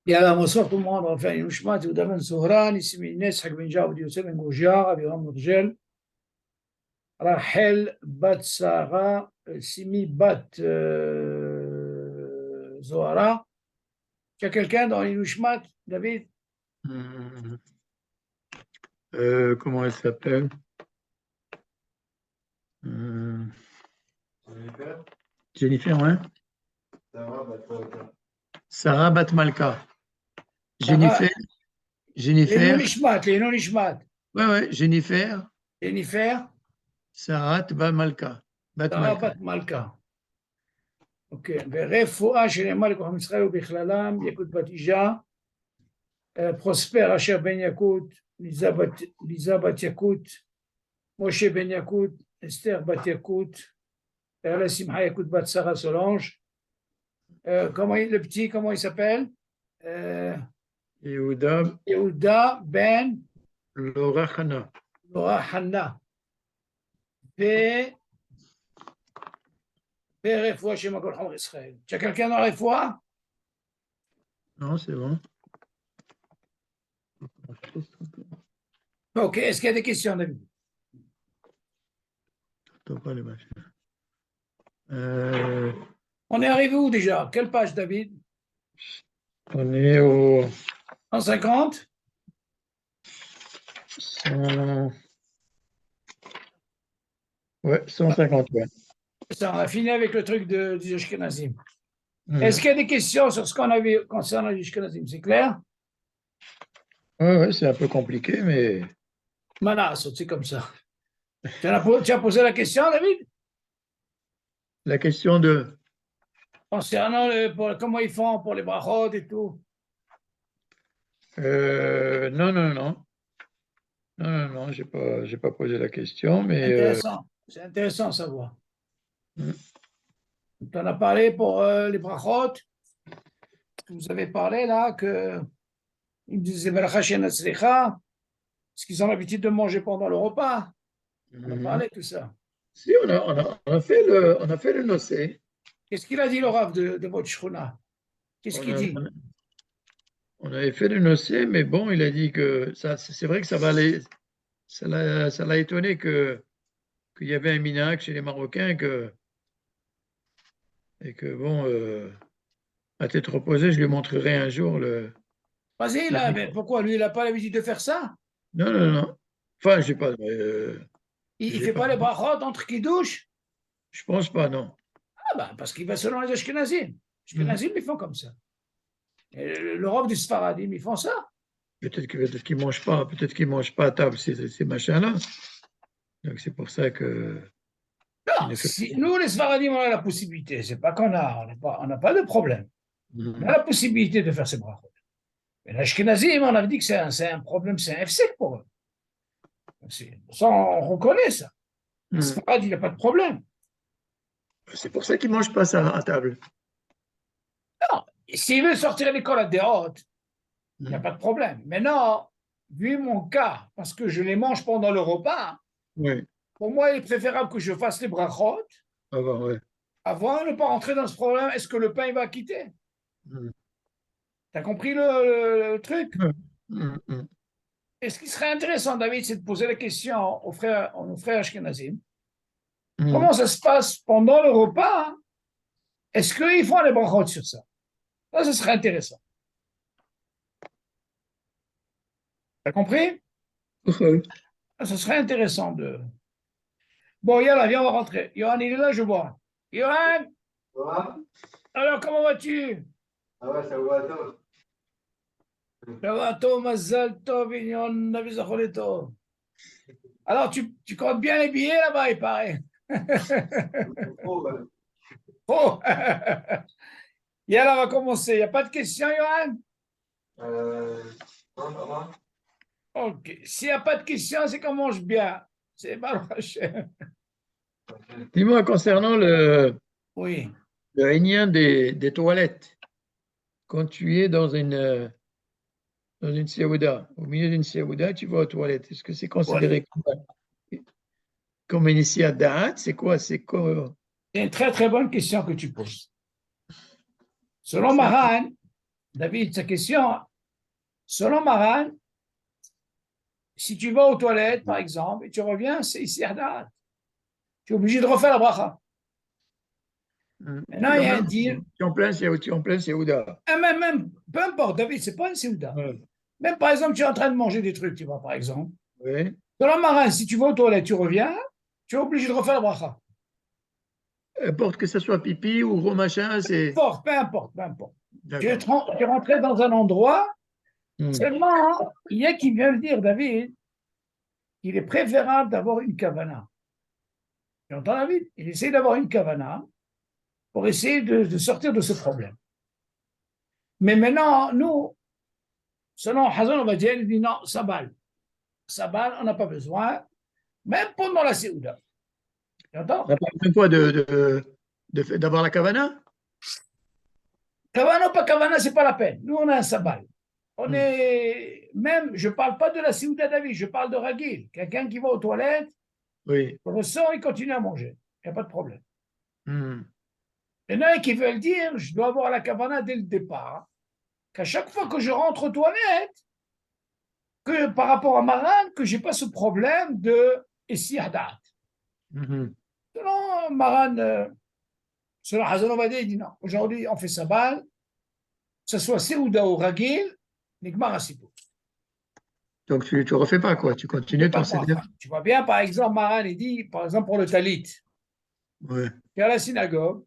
يلا مصر طول مرة فاني مش ماتي ودفن سهران اسمي الناس حق بن جابر يوسف بن جوجار أبي غم رجال راحل بات سارة سمي بات زهرة quelqu'un dans les Nushmat, David? Hum, comment elle s'appelle? Hum, Jennifer, ouais. Sarah Batmalka. Jennifer, Les Jennifer, non-Nishmat, les non-Nishmat. ouais, Jennifer, Jennifer, Sarah Batmalka. Sarah Batmalka. Bat Malka. אוקיי, ורפואה שנאמר לכוכב ישראל ובכללם, יקוד בת אישה, פרוספר אשר בן יקוד, ליזה בת יקוד, משה בן יקוד, אסתר בת יקוד, פרלה שמחה יקוד בת שרה סולנג', le petit, comment il s'appelle? Yehuda, יהודה בן Laura Hana. נורה חנה, ורפואה שם כל חומר ישראל. Tu as quelqu'un dans la רפואה? Non, c'est bon. Ok, est-ce qu'il y a des questions, David? Attends pas les machins. On est arrivé où déjà? Quelle page, David? On est au 150? 100... Ouais, 150, ouais. Ça, on a fini avec le truc du Ashkenazim. Mhm. Est-ce qu'il y a des questions sur ce qu'on a vu concernant les Ashkenazim? C'est clair? Ouais, c'est un peu compliqué, mais Manas, c'est comme ça. Tu as posé la question, David? la question de... Concernant comment ils font pour les brachot et tout. Non, non, non. Non, non, non, j'ai pas posé la question, mais Intéressant. C'est intéressant à savoir. Mm. Tu en as parlé pour les brachot. Vous avez parlé là que ils me disaient Beracha She'en Tzricha, ce qu'ils ont l'habitude de manger pendant le repas. On a parlé de tout ça. Si, on a fait le nocé. Qu'est-ce qu'il a dit le Rav de votre Shchuna? Qu'est-ce qu'il dit? On avait fait le nocé, mais bon, il a dit que ça, c'est vrai que ça va aller, ça l'a étonné qu'il y avait un minac chez les Marocains et que bon, à tête reposée, je lui montrerai un jour le. Vas-y, là, mais pourquoi lui, il n'a pas l'habitude de faire ça? Non, non, non. Enfin, j'ai pas. Il ne J'ai fait pas. pas les brachot entre kiddush? Je pense pas, non. Ah ben, parce qu'il va selon les Ashkenazim. Les Ashkenazim, ils font comme ça. Et le Rav du Sfaradim, ils font ça. Peut-être qu'ils mangent pas, peut-être qu'ils mangent pas à table ces machins-là. Donc c'est pour ça que. Non, si nous, les Sfaradim, on a la possibilité. C'est pas qu'on a, on n'a pas de problème. On a la possibilité de faire ces brachot. Mais les Ashkenazim, on avait dit que c'est un problème, c'est un FSEC pour eux. Ça, on reconnaît ça. Le Sfarad, il n'a pas de problème. C'est pour ça qu'ils mangent pas ça à table. Non, s'il veut sortir à l'école à des hautes, il n'y a pas de problème. Maintenant, vu mon cas, parce que je les mange pendant le repas, Oui. pour moi, il est préférable que je fasse les brachot Avant, ouais. avant de ne pas rentrer dans ce problème. Est-ce que le pain il va quitter? Tu as compris le truc? Et ce qui serait intéressant, David, c'est de poser la question aux frères Ashkenazim. Comment ça se passe pendant le repas? Est-ce qu'ils font les brachot sur ça? Ça, ce serait intéressant. T'as compris? Ce serait intéressant de. Bon, Yalla, viens, on va rentrer. Johan, il est là, je vois. Johan, alors comment vas-tu? Ah ouais, ça va, toi. Ça va, Tov, Mazal Tov, Ignon, Navi Zachol Tov. Alors, tu comptes bien les billets là-bas, il paraît. Oh. Yalla, on va commencer. Il n'y a pas de questions, Johan? Non, ça va. Ok. S'il n'y a pas de questions, c'est qu'on mange bien. C'est Baruch Hashem. Dis-moi, concernant Oui. le régnien des toilettes, quand tu es dans une séouda, au milieu d'une séouda, tu vas aux toilettes. Est-ce que c'est considéré comme une da'at? C'est quoi? C'est une très très bonne question que tu poses. Selon Maran, David, sa question, selon Maran, si tu vas aux toilettes, par exemple, et tu reviens, c'est ici à tu es obligé de refaire la bracha. Maintenant, il y a un deal. Tu es en plein Séouda. Même, peu importe, David, c'est pas un Séouda. Ouais. Même par exemple, tu es en train de manger des trucs, tu vois, par exemple. Oui. Selon Maran, si tu vas aux toilettes, tu reviens, tu es obligé de refaire la bracha. Importe que ce soit pipi ou gros machin, c'est. Peu importe, peu importe. Tu es D'accord. rentré dans un endroit, Hmm. seulement, il y a qui vient me dire, David, qu'il est préférable d'avoir une kavana. Tu entends, David? Il essaie d'avoir une kavana pour essayer de sortir de ce problème. Mais maintenant, nous, selon Hazan, on va dire, il dit non, Sabal. Sabal, on n'a pas besoin, même pendant la Séouda. Tu entends? On parle de quoi d'avoir la kavana? Kavana ou pas Kavana, c'est pas la peine. Nous, on a un Sabal. On Hmm. est, même, je parle pas de la Séouda David, je parle de Ragil. Quelqu'un qui va aux toilettes, Oui. ressort, il continue à manger. Il n'y a pas de problème. Hmm. Il y en a qui veulent dire, je dois avoir la Kavana dès le départ, qu'à chaque fois que je rentre aux toilettes, que par rapport à Maran, que je n'ai pas ce problème de Essiadat. Mhm. Selon Maran, selon Hazan Obadiah, il dit non. Aujourd'hui, on fait Sabal, que ce soit Séouda ou Ragil, Nigmar Asipo. Donc tu refais pas quoi, tu continues ton CDF. Tu vois bien, par exemple, Maran, il dit, par exemple, pour le Talit, Ouais. et à la synagogue,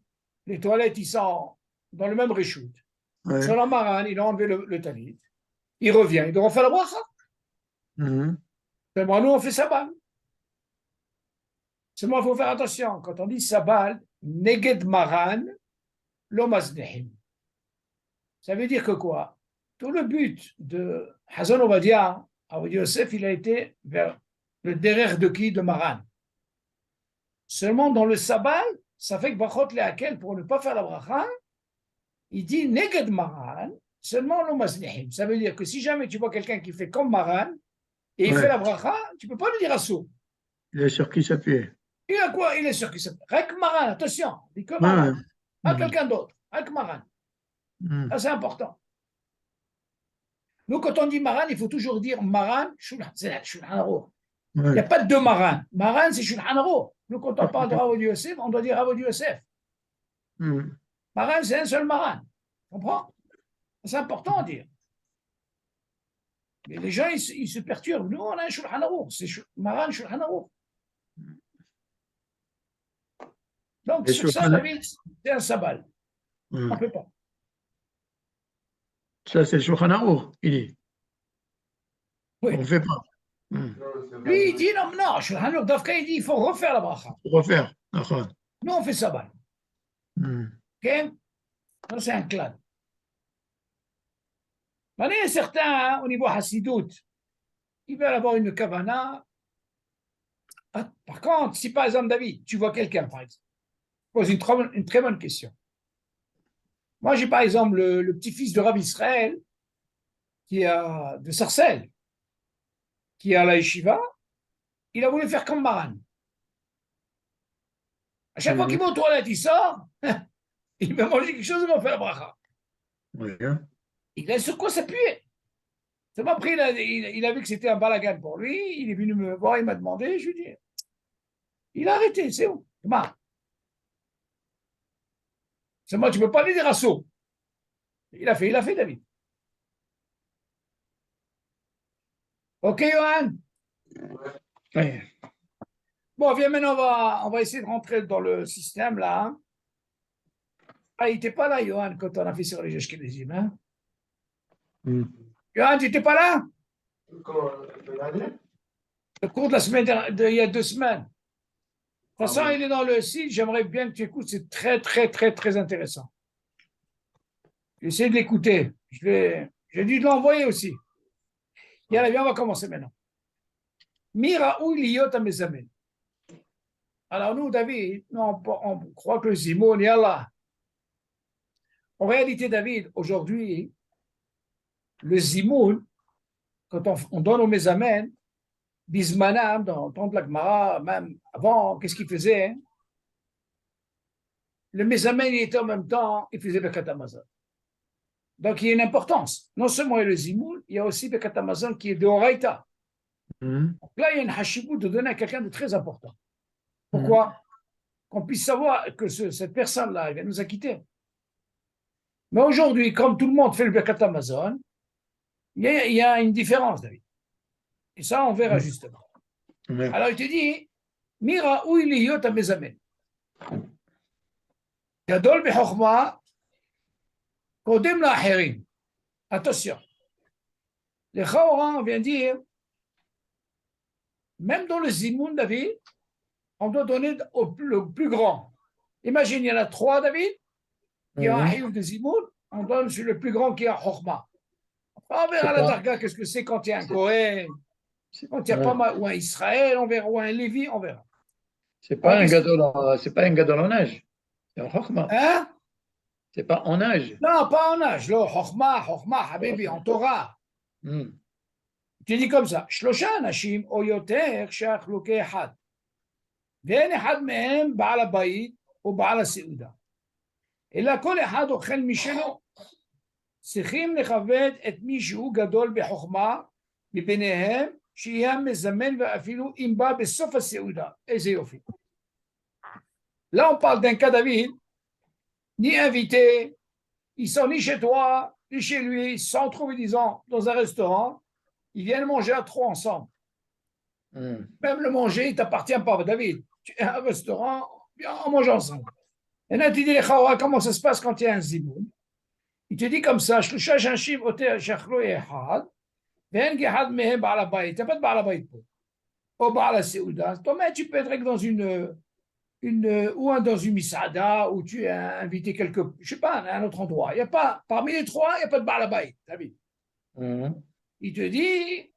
les toilettes, ils sont dans le même réchoute. Ouais. Selon Maran, il a enlevé le Talit. Il revient, il doit refaire la bracha. Mhm. Mais moi, nous, on fait Sabal. Seulement, il faut faire attention. Quand on dit Sabal, Neged Maran, Lomaznehim. Ça veut dire que quoi? Tout le but de Hazan Obadiah Yosef, il a été vers le derrière de qui? De Maran. Seulement dans le Sabal, ça fait que Bachot Leakel, pour ne pas faire la bracha, il dit Neged Maran, seulement Lomaznehim. Ça veut dire que si jamais tu vois quelqu'un qui fait comme Maran, et il Ouais. fait la bracha, tu ne peux pas lui dire assourd. Il est sur qui s'appuyer. Il a quoi? Il est sûr qu'il s'appelle. Rek Maran, attention, il dit que Ouais. Maran, pas Mhm. quelqu'un d'autre. Rek Maran. Mhm. Ça, c'est important. Nous, quand on dit Maran, il faut toujours dire Maran, c'est Shulchan Aruch. Il n'y a Ouais. pas de deux Maran. Maran, c'est Shulchan Aruch. Nous, quand on parle de Rav Yosef, on doit dire Rav Yosef. Mhm. Maran, c'est un seul Maran. Tu comprends? C'est important à dire. Mais les gens, ils se perturbent. Nous, on a un Shulchan Aruch. C'est Maran, Shulchan Aruch. Donc, Et sur ça, David, c'est un sabal. On ne peut pas. Ça, c'est le Shulchan Aruch, il dit. Oui. On ne fait pas. Mhm. Lui, il dit non, non, Shulchan Aruch, Dafka, il dit il faut refaire la bracha. Faut refaire. D'accord. Nous, on fait sabal. Mhm. OK? Ça, c'est un clan. Il y a certains, hein, au niveau Hassidout, ils veulent avoir une kavana. Ah, par contre, si par exemple, David, tu vois quelqu'un, par exemple, pose une très bonne question. Moi, j'ai par exemple le petit-fils de Rav Israël, qui a de Sarcelles, qui est à la yeshiva, il a voulu faire comme Maran. À chaque fois qu'il va aux toilettes, il sort, il va manger quelque chose, il va faire la bracha. Ouais. Il a sur quoi s'appuyer. Ça m'a pris, il a vu que c'était un balagan pour lui, il est venu me voir, il m'a demandé, je lui ai dit, il a arrêté, c'est où? C'est moi, tu ne peux pas lui dire assaut. Il a fait, David. Ok, Johan? Ouais. Bon, viens maintenant, on va essayer de rentrer dans le système là. Hein. Ah, il n'était pas là, Johan, quand on a fait sur les Ashkenazim. Hein? Mhm. Johan, tu n'étais pas là? Comment? Regardez. Le cours de la semaine, il y a 2 semaines. De toute façon, oui. il est dans le site. J'aimerais bien que tu écoutes. C'est très, très, très, très intéressant. J'essaie de l'écouter. J'ai dû l'envoyer aussi. Bien, on va commencer maintenant. Mira ou liot à mes amis. Alors nous, David, on croit que le Zimoun, yallah. En réalité, David, aujourd'hui, le Zimoun, quand on donne aux Mézamènes, Bismanam, dans le temps de la Gemara, même avant, qu'est-ce qu'il faisait? Hein? Le Mézamène, il était en même temps, il faisait le Katamazat. Donc, il y a une importance. Non seulement il y a le zimoun, il y a aussi le katamazon qui est de Horaïta. Mhm. Donc là, il y a une hachibou de donner à quelqu'un de très important. Pourquoi? Qu'on puisse savoir que cette personne-là, elle vient nous a quittés. Mais aujourd'hui, comme tout le monde fait le Birkat Amazon, il y a une différence, David. Et ça, on verra justement. Ouais. Alors, il te dit, Mira ou il yot à mezamen. Gadol bechokma, kodem la acherim. Attention. Le Chaoran vient dire, même dans le Zimoun, David, on doit donner le plus grand. Imagine, il y en a 3, David, qui ont un hiyuv de Zimoun, on donne sur le plus grand qui a Chokma. On verra la Darga, qu'est-ce que c'est quand il y a un Kohen, quand il y a pas mal, ou un Israël, on verra, ou un Lévi, on verra. C'est pas un gadol en âge. C'est en chokma. Hein? C'est pas en âge. Non, pas en âge. Là, Chokma, Habibi, en Torah. Tu dis comme ça, שלושה אנשים או יותר שהחלוקי אחד. ואין אחד מהם בעל הבית או בעל הסעודה. אלא כל אחד אוכל משלו. צריכים לכבד את מי שהוא גדול בחוכמה מביניהם, שיהיה מזמן ואפילו אם בא בסוף הסעודה. איזה יופי. Là, on parle d'un cas, David, ni invité, ils sont ni chez toi, ni chez lui, ils se sont trouvés, disons, dans un restaurant, ils viennent manger à 3 ensemble. Même le manger, il ne t'appartient pas, David. Tu es à un restaurant, bien, on mange ensemble. Et là, tu dis, comment ça se passe quand il y a un zimoun? Il te dit comme ça, tu n'as pas de Baal Habayit פה. או בעל הסעודה. זאת אומרת, tu peux être dans dans une misada, où tu es invité quelque, je sais pas, à un autre endroit. Il y a pas, parmi les 3, il n'y a pas de Baal Habayit, David. Il te dit,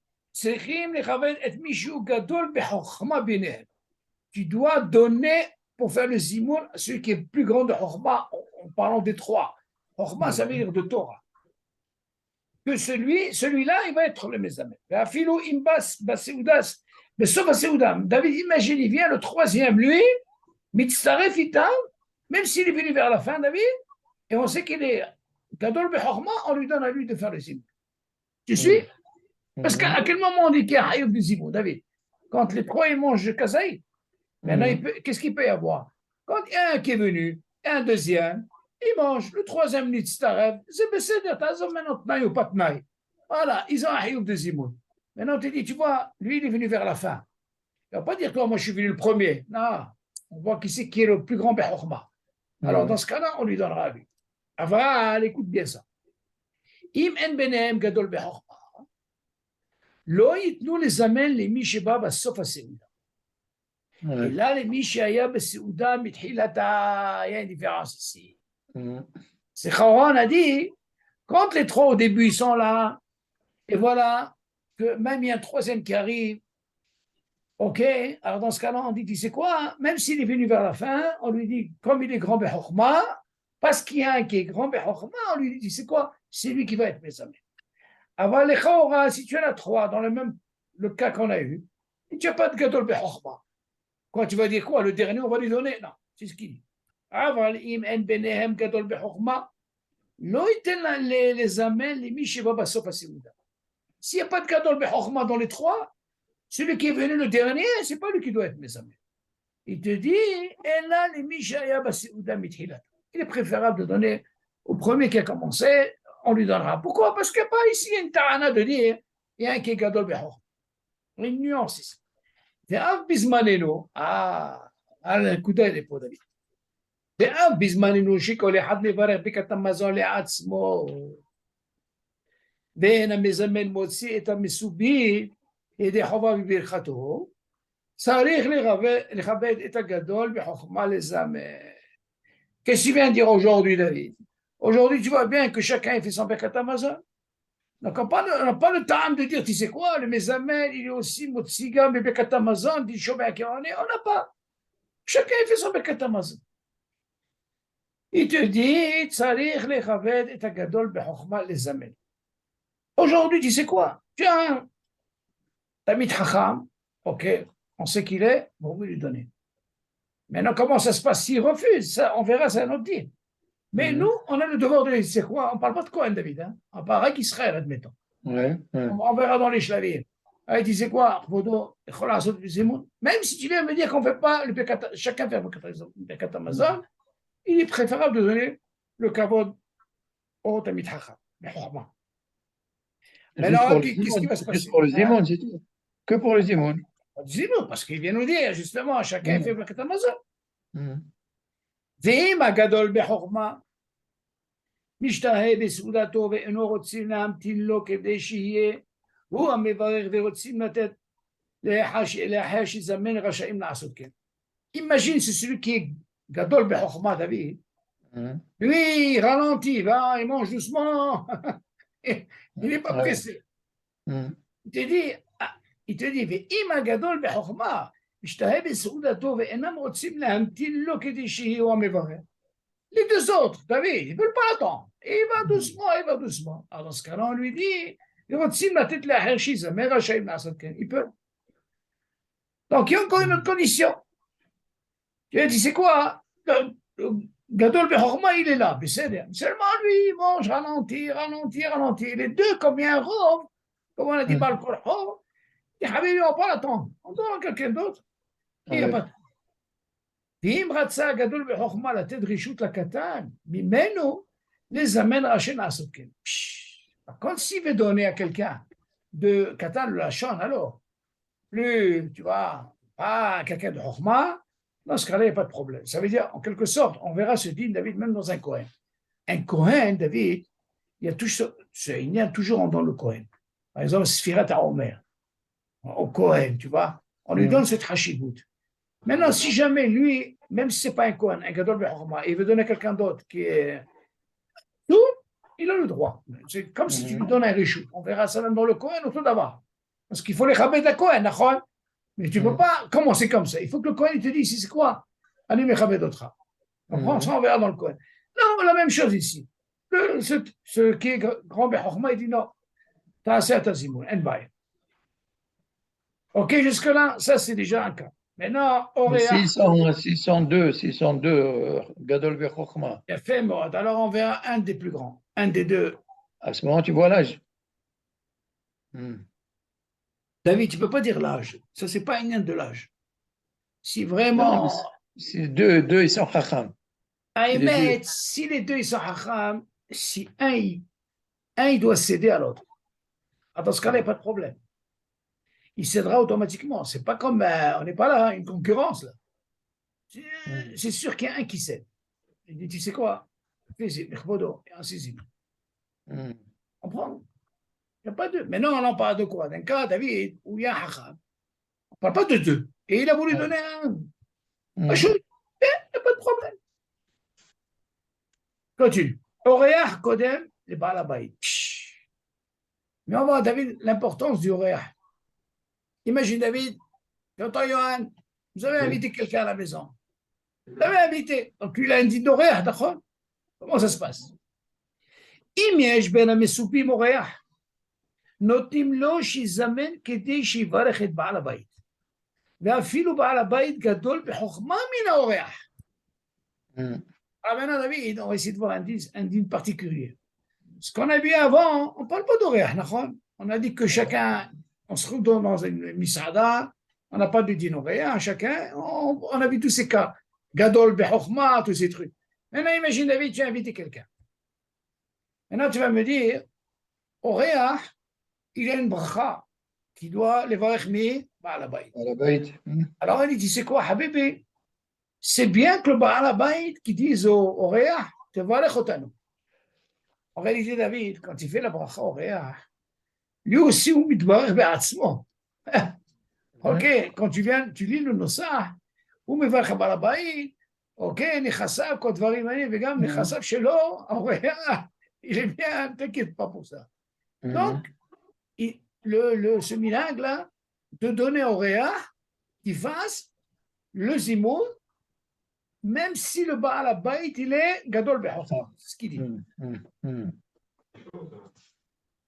tu dois donner pour faire le zimoun à celui qui est plus grand de Chokma, en parlant des 3. Chokma, ça veut dire de Torah. Que celui-là, il va être le mezamen. David, imagine, il vient le 3e, lui, mitzaref itam, même s'il est venu vers la fin, David, et on sait qu'il est gadol bechokma, on lui donne à lui de faire le zimoun. Tu suis? Parce qu'à quel moment on dit qu'il y a un hayoub de zimoun, David? Quand les 3 ils mangent le kazaï, maintenant, qu'est-ce qu'il peut y avoir? Quand il y a un qui est venu, et un deuxième, ils mangent. Le 3e nitzaref, c'est besséder, t'as maintenant tnaï ou pas tnaï. Voilà, ils ont un hayoub de zimoun. Maintenant, tu dis, tu vois, lui, il est venu vers la fin. Il ne va pas dire, toi, moi, je suis venu le premier. Non, on voit qui c'est qui est le plus grand bechokma. Alors, dans ce cas-là, on lui donnera à lui. Aval, écoute bien ça. Im en benem gadol bechokma. Lo yitnu lezamen lemי שבא בסוף הסעודה. אלא למי שהיה בסעודה מתחילתה. Il y a une différence ici. C'est Chaoran a dit, quand les 3 au début, ils sont là, et voilà, que même il y a un 3e qui arrive, ok, alors dans ce cas-là, on dit, tu sais quoi, même s'il est venu vers la fin, on lui dit, comme il est grand bechokma, parce qu'il y a un qui est grand bechokma, on lui dit, tu sais quoi, c'est lui qui va être mes amis. Avant les Chaoran, si tu en as 3 dans le cas qu'on a eu, et tu n'as pas de gadol bechokma. Quoi, tu vas dire quoi, le dernier, on va lui donner? Non, c'est ce qu'il dit. Aval im en benehem gadol bechokma, lo iten les amen les mi sheba basof haseuda. S'il n'y a pas de gadol bechokma dans les 3, celui qui est venu le dernier, ce n'est pas lui qui doit être mes amis. Il te dit, il est préférable de donner au premier qui a commencé, on lui donnera. Pourquoi? Parce qu'il n'y a pas ici une ta'ana de dire, il y a un qui est gadol bechokma. Une nuance ici. ואף בזמננו, על הנקודה האלה פה דוד, ואף בזמננו שכל אחד מברך ברכת המזון לעצמו, ואין המזמן מוציא את המסובי ידי חובה בברכתו, צריך לכבד את הגדול בחוכמה לזמן. Qu'est-ce que tu viens de dire aujourd'hui, David? Aujourd'hui, tu vois bien que chacun fait son Birkat Hamazon. Donc, on n'a pas le temps de dire, tu sais quoi, le Mezamen, il est aussi Motsiga, mais Birkat Hamazon, dit Shobé Akirane, on n'a pas. Chacun fait son Birkat Hamazon. Il te dit, Tsarich lechaved et agadol bechokma lezamen. Aujourd'hui, tu sais quoi? Tu as un Tamid Chacham, ok, on sait qu'il est, bon, on va lui donner. Maintenant, comment ça se passe s'il refuse? Ça, on verra, c'est un autre dire. Mais nous, on a le devoir de les... C'est quoi? On ne parle pas de Cohen, David. Hein? On parle avec Israël, admettons. Ouais, ouais. On verra dans les Shlavim. Il dit, c'est quoi? Même si tu viens me dire qu'on ne fait pas le Birkat, chacun fait le Birkat Hamazon, il est préférable de donner le kavod au Tamid Chacham. Mais alors, qu'est-ce qui va se passer? Juste pour le Zimoun, c'est tout. Que pour le Zimoun. Zimoun, parce qu'il vient nous dire, justement, chacun fait le Birkat Hamazon. Mm. ואם הגדול בחוכמה משתהה בסעודתו ואינו רוצים להמתין לו כדי שיהיה הוא המברך ורוצים לתת לאחר שיזמן רשאים לעשות כן. Imagine c'est celui qui est gadol בחוכמה, David. Lui, il ralentit, va, il mange doucement. Il n'est pas pressé. Il te dit, ואם הגדול בחוכמה משתהה בסעודתו ואינם רוצים להמתין לו כדי שיהיה הוא המברך. Les deux autres, David, ils ne veulent pas attendre. Il va doucement, il va doucement. Alors dans ce cas-là, on lui dit, ils רוצים לתת לאחר שיזמן רשאים לעשות כן. Il peut. Donc, il y a encore une autre condition. Tu as dit, c'est quoi? Gadol Bechorma, il est là. Seulement lui, il mange, ralentit. Les deux, comme il y a un rov, comme on a dit par le Korhov, les Habibi, on ne va pas l'attendre. On donne à quelqu'un d'autre. Il n'y a pas de... ואם רצה הגדול בחוכמה לתת רשות לקטן, ממנו לזמן ראשי לעשות כן. Quand s'il veut donner à quelqu'un de Katan le Lachon, alors, plus, tu vois, pas quelqu'un de Chokhma, dans ce cas-là, il n'y a pas de problème. Ça veut dire, en quelque sorte, on verra ce din, David, même dans un Kohen. Un Kohen, David, il y a toujours dans le Kohen. Par exemple, Sfirat HaOmer, au Kohen, tu vois, on lui donne cette hashibut. Maintenant, si jamais lui, même si ce n'est pas un Kohen, un Gadol Bechorma, il veut donner à quelqu'un d'autre qui est tout, il a le droit. C'est comme si tu lui donnes un Rishut. On verra ça même dans le Kohen ou tout d'abord. Parce qu'il faut les chabed à Kohen, d'accord? Mais tu ne peux pas commencer comme ça. Il faut que le Kohen il te dise ici, c'est quoi? Allez, me chabed d'autre. On prend ça, on verra dans le Kohen. Non, la même chose ici. Ce qui est grand Bechorma, il dit non. T'as assez à ta zimoun, en bail. Ok, jusque-là, ça c'est déjà un cas. Maintenant, Oréa. 602, Gadol Bechorma. Il a fait mode. Alors on verra un des plus grands, un des deux. À ce moment, tu vois l'âge. David, tu ne peux pas dire l'âge. Ça, c'est pas un lien de l'âge. Si vraiment. Si deux, ils sont chacham. Ahmed, si les deux ils sont hacham, si un il doit céder à l'autre. Dans ce cas-là, il n'y a pas de problème. Il cédera automatiquement. C'est pas comme. On n'est pas là, une concurrence. Là. C'est sûr qu'il y a un qui cède. Il dit, tu sais quoi? Fais-y, un sixième. On prend. Il n'y a pas deux. Mais non, on parle de quoi? D'un cas, David, où il y a un hacham. On ne parle pas de deux. Et il a voulu donner un. Il n'y a pas de problème. Continue. Oréach Kodem, les Balabaï. Mais on voit, David, l'importance du Oréach. Imagine, David, j'entends Johan, vous avez invité quelqu'un à la maison. Vous l'avez invité. Donc, lui, il a un dit d'Oréach, d'accord? Comment ça se passe? אם יש בין המסופים אורח, נותנים לו שיזמן כדי שיברך את בעל הבית. ואפילו בעל הבית גדול בחוכמה מן האורח. Alors maintenant, David, on va essayer de voir un din particulier. Ce qu'on a vu avant, on ne parle pas d'oréach, on a dit que chacun, on se retrouve dans une misada, on n'a pas de din oréach, chacun, on a vu tous ces cas. Gadol, Bechokma, tous ces trucs. Maintenant, imagine, David, tu as invité quelqu'un. Maintenant, tu vas me dire, oréach, il y a une bracha qui doit les voir mi Baal Habayit. Alors, il dit, c'est quoi, Habibi? C'est bien que le Baal Habayit qui dise au Oréach, te varech otanu. En réalité, David, quand il fait la bracha au Oréach, lui aussi, il mitvarech be'atzmo. Ok, quand tu lis le Nosah, הוא מברך בעל הבית, אוקיי, נכסיו, כל דברים האלה, וגם נכסיו שלו, האורח, il est bien, t'inquiète pas pour ça. Donc, ce milagre-là, de donner au Réa qui fasse le zimoun, même si le Baal Habayit, il est Gadol Bechokma. C'est ce qu'il dit.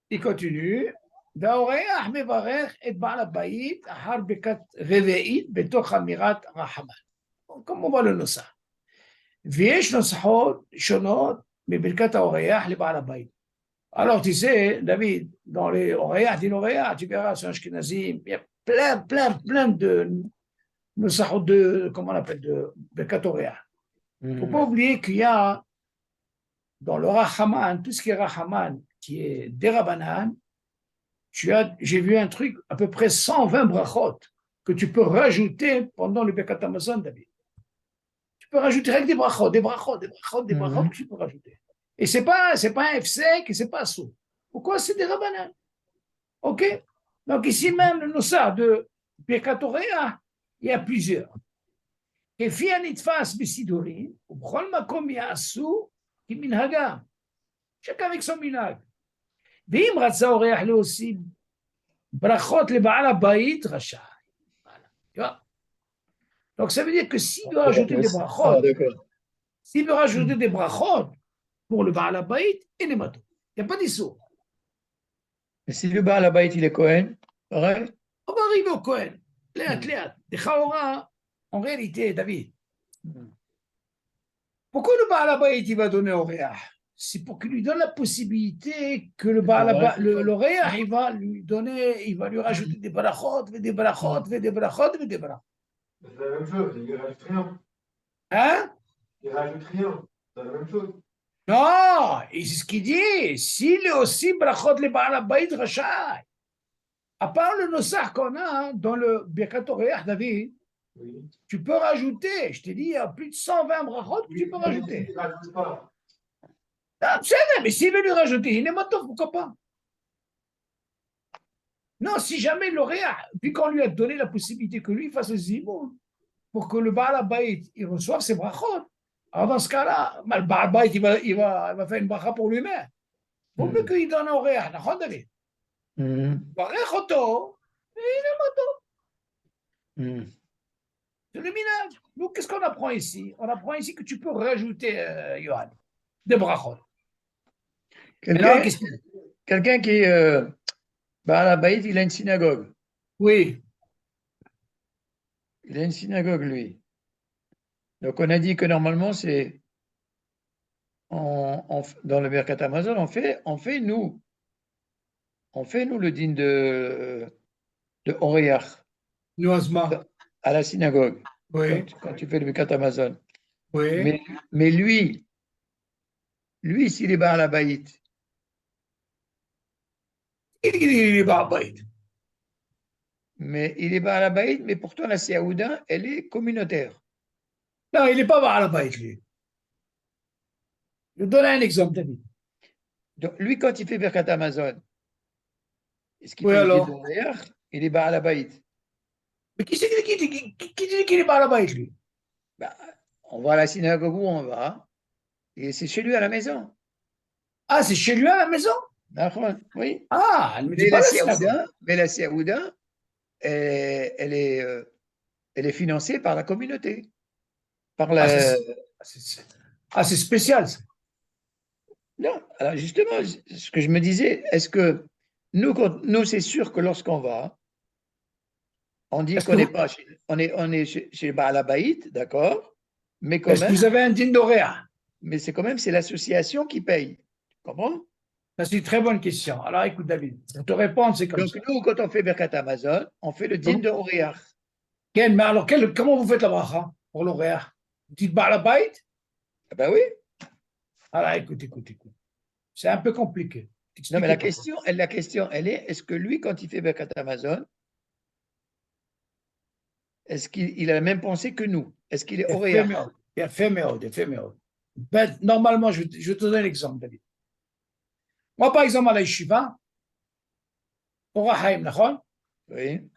Il continue. והאורח מברך את בעל הבית אחר ברכת רביעית בתוך אמירת רחמן. כמו בא לנוסח. ויש נוסחות שונות בברכת האורח לבעל הבית. Alors, tu sais, David, dans les Oréach, din Oréach, tu verras, c'est un Ashkenazim, il y a plein de Nosahot de, comment on appelle, de Birkat Oréach. Il ne faut pas oublier qu'il y a dans le Rahaman, tout ce qui est Rahaman, qui est Derabanan, j'ai vu un truc, à peu près 120 brachot que tu peux rajouter pendant le Birkat Hamazon, David. Tu peux rajouter avec des brachot que tu peux rajouter. Et c'est pas un F-sec, c'est pas sous. Pourquoi c'est des Rabanan? Ok? Donc ici même, le Nossa de Birkat Oréach, il y a plusieurs. Et fi anitfas besidorim, ou b'chol makom ya'asu ki minhagam. Chacun avec son minhag. ואם רצה אורח להוסיף ברכות לבעל הבית, רשאי. Tu vois? Donc ça veut dire que s'il doit rajouter des brachot, s'il veut rajouter des brachot pour le Baal Habayit, il est matou. Il n'y a pas d'issue. Et si le Baal Habayit, il est Cohen, pareil? On va arriver au Cohen. Léat. Des Chaora, en réalité, David. Pourquoi le Baal Habayit, il va donner au Réach? C'est pour qu'il lui donne la possibilité que le Réach, il va lui donner, il va lui rajouter des brachot, des brachot. C'est la même chose, il rajoute rien. Hein? Il rajoute rien, c'est la même chose. Non, c'est ce qu'il dit. S'il est aussi brachot le Baal Habayit, rachai. À part le Nosach qu'on a dans le Birkat Oréach, David, Oui. tu peux rajouter. Je t'ai dit, il y a plus de 120 brachot que tu peux rajouter. Il rajoute pas. Ah, c'est vrai, mais s'il veut lui rajouter, il est matou, pourquoi pas? Non, si jamais l'Oréach, puis qu'on lui a donné la possibilité que lui fasse le zimoun, pour que le Baal Habayit, il reçoive ses brachot, alors dans ce cas-là, le Baal Habayit, il va faire une bracha pour lui-même. Pour mieux qu'il donne au Réach, d'accord, David? Barech Oto, et il est matou. C'est le minage. Nous, qu'est-ce qu'on apprend ici? On apprend ici que tu peux rajouter, Yohan, des brachot. Quelqu'un qui Baal Habayit, il a une synagogue. Oui. Il a une synagogue, lui. Donc, on a dit que normalement, c'est dans le Birkat Hamazon, on fait nous le din de Oréach Nuazma. à la synagogue. Oui. Quand tu fais le Birkat Hamazon. Oui. Mais lui, s'il est Baal Habayit, Il est Baal Habayit. mais il est Baal Habayit, mais pourtant la Séaouda, elle est communautaire. Non, il n'est pas Baal Habayit, lui. Je vais donner un exemple, David. Donc, lui, quand il fait Birkat Hamazon, est-ce qu'il Oui, fait alors? le din d'Oréach? Il est Baal Habayit. Mais qui dit qu'il est Baal Habayit, lui? Bah, on va à la synagogue où on va, et c'est chez lui à la maison. Ah, c'est chez lui à la maison? D'accord, oui. Ah, elle ne me dit Mais pas la la synagogue. Séaouda, elle est financée par la communauté. Par la... C'est spécial, ça. Non, alors justement, ce que je me disais, est-ce que nous, c'est sûr que lorsqu'on va, on dit qu'on n'est pas on est chez Baal Habayit, d'accord, mais quand Est-ce que même, vous avez un din d'Oréach? mais c'est quand même, c'est l'association qui paye. Tu comprends? Ça, c'est une très bonne question. Alors, écoute, David, pour te répondre, c'est comme Donc, ça. nous, quand on fait Birkat Hamazon, on fait le din de Oréach. Mais alors, comment vous faites la bracha pour l'Oréach? Vous dites Baal Habayit? Ah ben oui. Alors, écoute. C'est un peu compliqué. Non, mais la question, elle est, est-ce que lui, quand il fait Birkat Hamazon, est-ce qu'il a la même pensée que nous? Est-ce qu'il est Oréach? Il a fait méod. Ben, normalement, je vais te donner l'exemple, David. Moi, par exemple, à la yeshiva, au Rahaim, d'accord? Oui.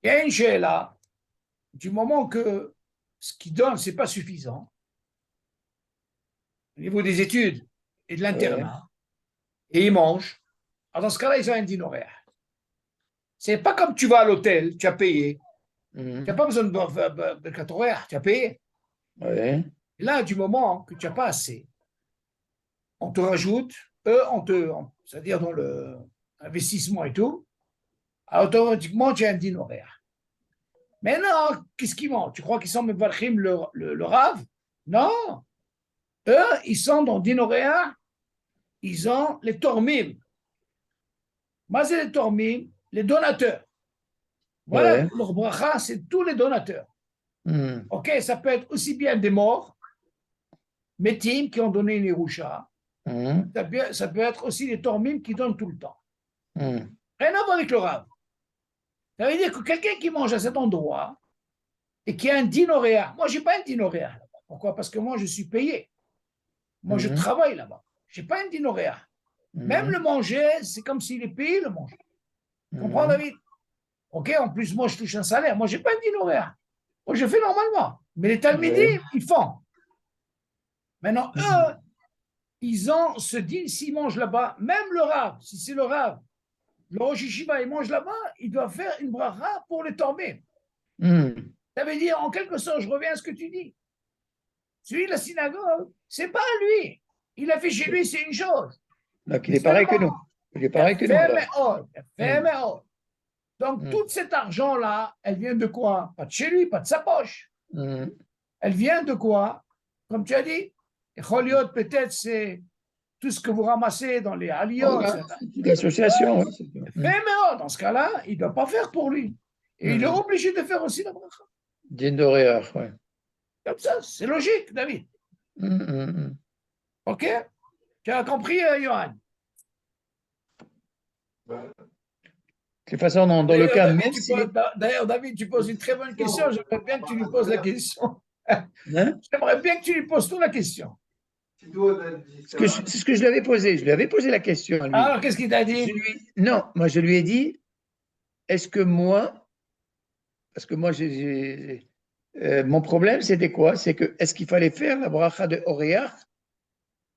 Il y a une sheila, du moment que ce qu'il donne, ce n'est pas suffisant, au niveau des études et de l'internat, et ils mangent, alors dans ce cas-là, ils ont un din horaire. C'est pas comme tu vas à l'hôtel, tu as payé. Tu n'as pas besoin de 4 horaires, tu as payé. Oui. Et là, du moment que tu n'as pas assez, on te rajoute, c'est-à-dire dans l'investissement et tout, automatiquement, tu as un din horaire. Maintenant, qu'est-ce qu'ils mangent? Tu crois qu'ils sont mevarchim le rave? Non, eux, ils sont dans Dinoréa, ils ont les tormim. Moi, c'est les tormim, les donateurs. Voilà, Ouais. leur bracha, c'est tous les donateurs. Hmm. Ok, ça peut être aussi bien des morts, métim qui ont donné une Yerusha. Hmm. Ça peut être aussi des tormim qui donnent tout le temps. Hmm. Rien à voir avec le rave. Ça veut dire que quelqu'un qui mange à cet endroit et qui a un dinoréa, moi, je n'ai pas un dinoréa là-bas. Pourquoi? Parce que moi, je suis payé. Moi, je Hmm. travaille là-bas. Je n'ai pas un dinoréa. Même le Hmm. manger, c'est comme s'il est payé le manger. Tu comprends, Hmm. David? Ok, en plus, moi, je touche un salaire. Moi, je n'ai pas un dinoréa. Moi, je fais normalement. Mais les Ouais. talmidim, ils font. Maintenant, Hmm. eux, ils ont ce deal, s'ils mangent là-bas, même le rave, si c'est le rave, le Rosh Yeshiva, il mange là-bas, il doit faire une bracha pour les tormim. Hmm. Ça veut dire, en quelque sorte, je reviens à ce que tu dis. Celui de la synagogue, c'est pas lui. Il a fait chez lui, c'est une chose. Donc, il Mais est pareil que seulement, nous. Il est pareil que nous, là. Hmm. Donc, Hmm. tout cet argent-là, elle vient de quoi? Pas de chez lui, pas de sa poche. Hmm. Elle vient de quoi? Comme tu as dit, Choliot, peut-être c'est tout ce que vous ramassez dans les aliots. Voilà. L'association, ouais, c'est ça. Hmm. Dans ce cas-là, il ne doit pas faire pour lui. Et il est Hmm. obligé de faire aussi la bracha. Dîne d'Oréar, ouais. Comme ça, c'est logique, David. Hmm. Hmm. Hmm. OK? Tu as compris, Johan? De toute façon, dans le cas, même si. D'ailleurs, David, tu poses une très bonne question. J'aimerais bien que tu lui poses la question. Hein? J'aimerais bien que tu lui poses toute la question. C'est ce que je lui avais posé. Je lui avais posé la question à lui. Alors, qu'est-ce qu'il t'a dit? Non, moi, je lui ai dit, est-ce que moi, parce que moi, mon problème, c'était quoi? C'est que, est-ce qu'il fallait faire la bracha de Oréach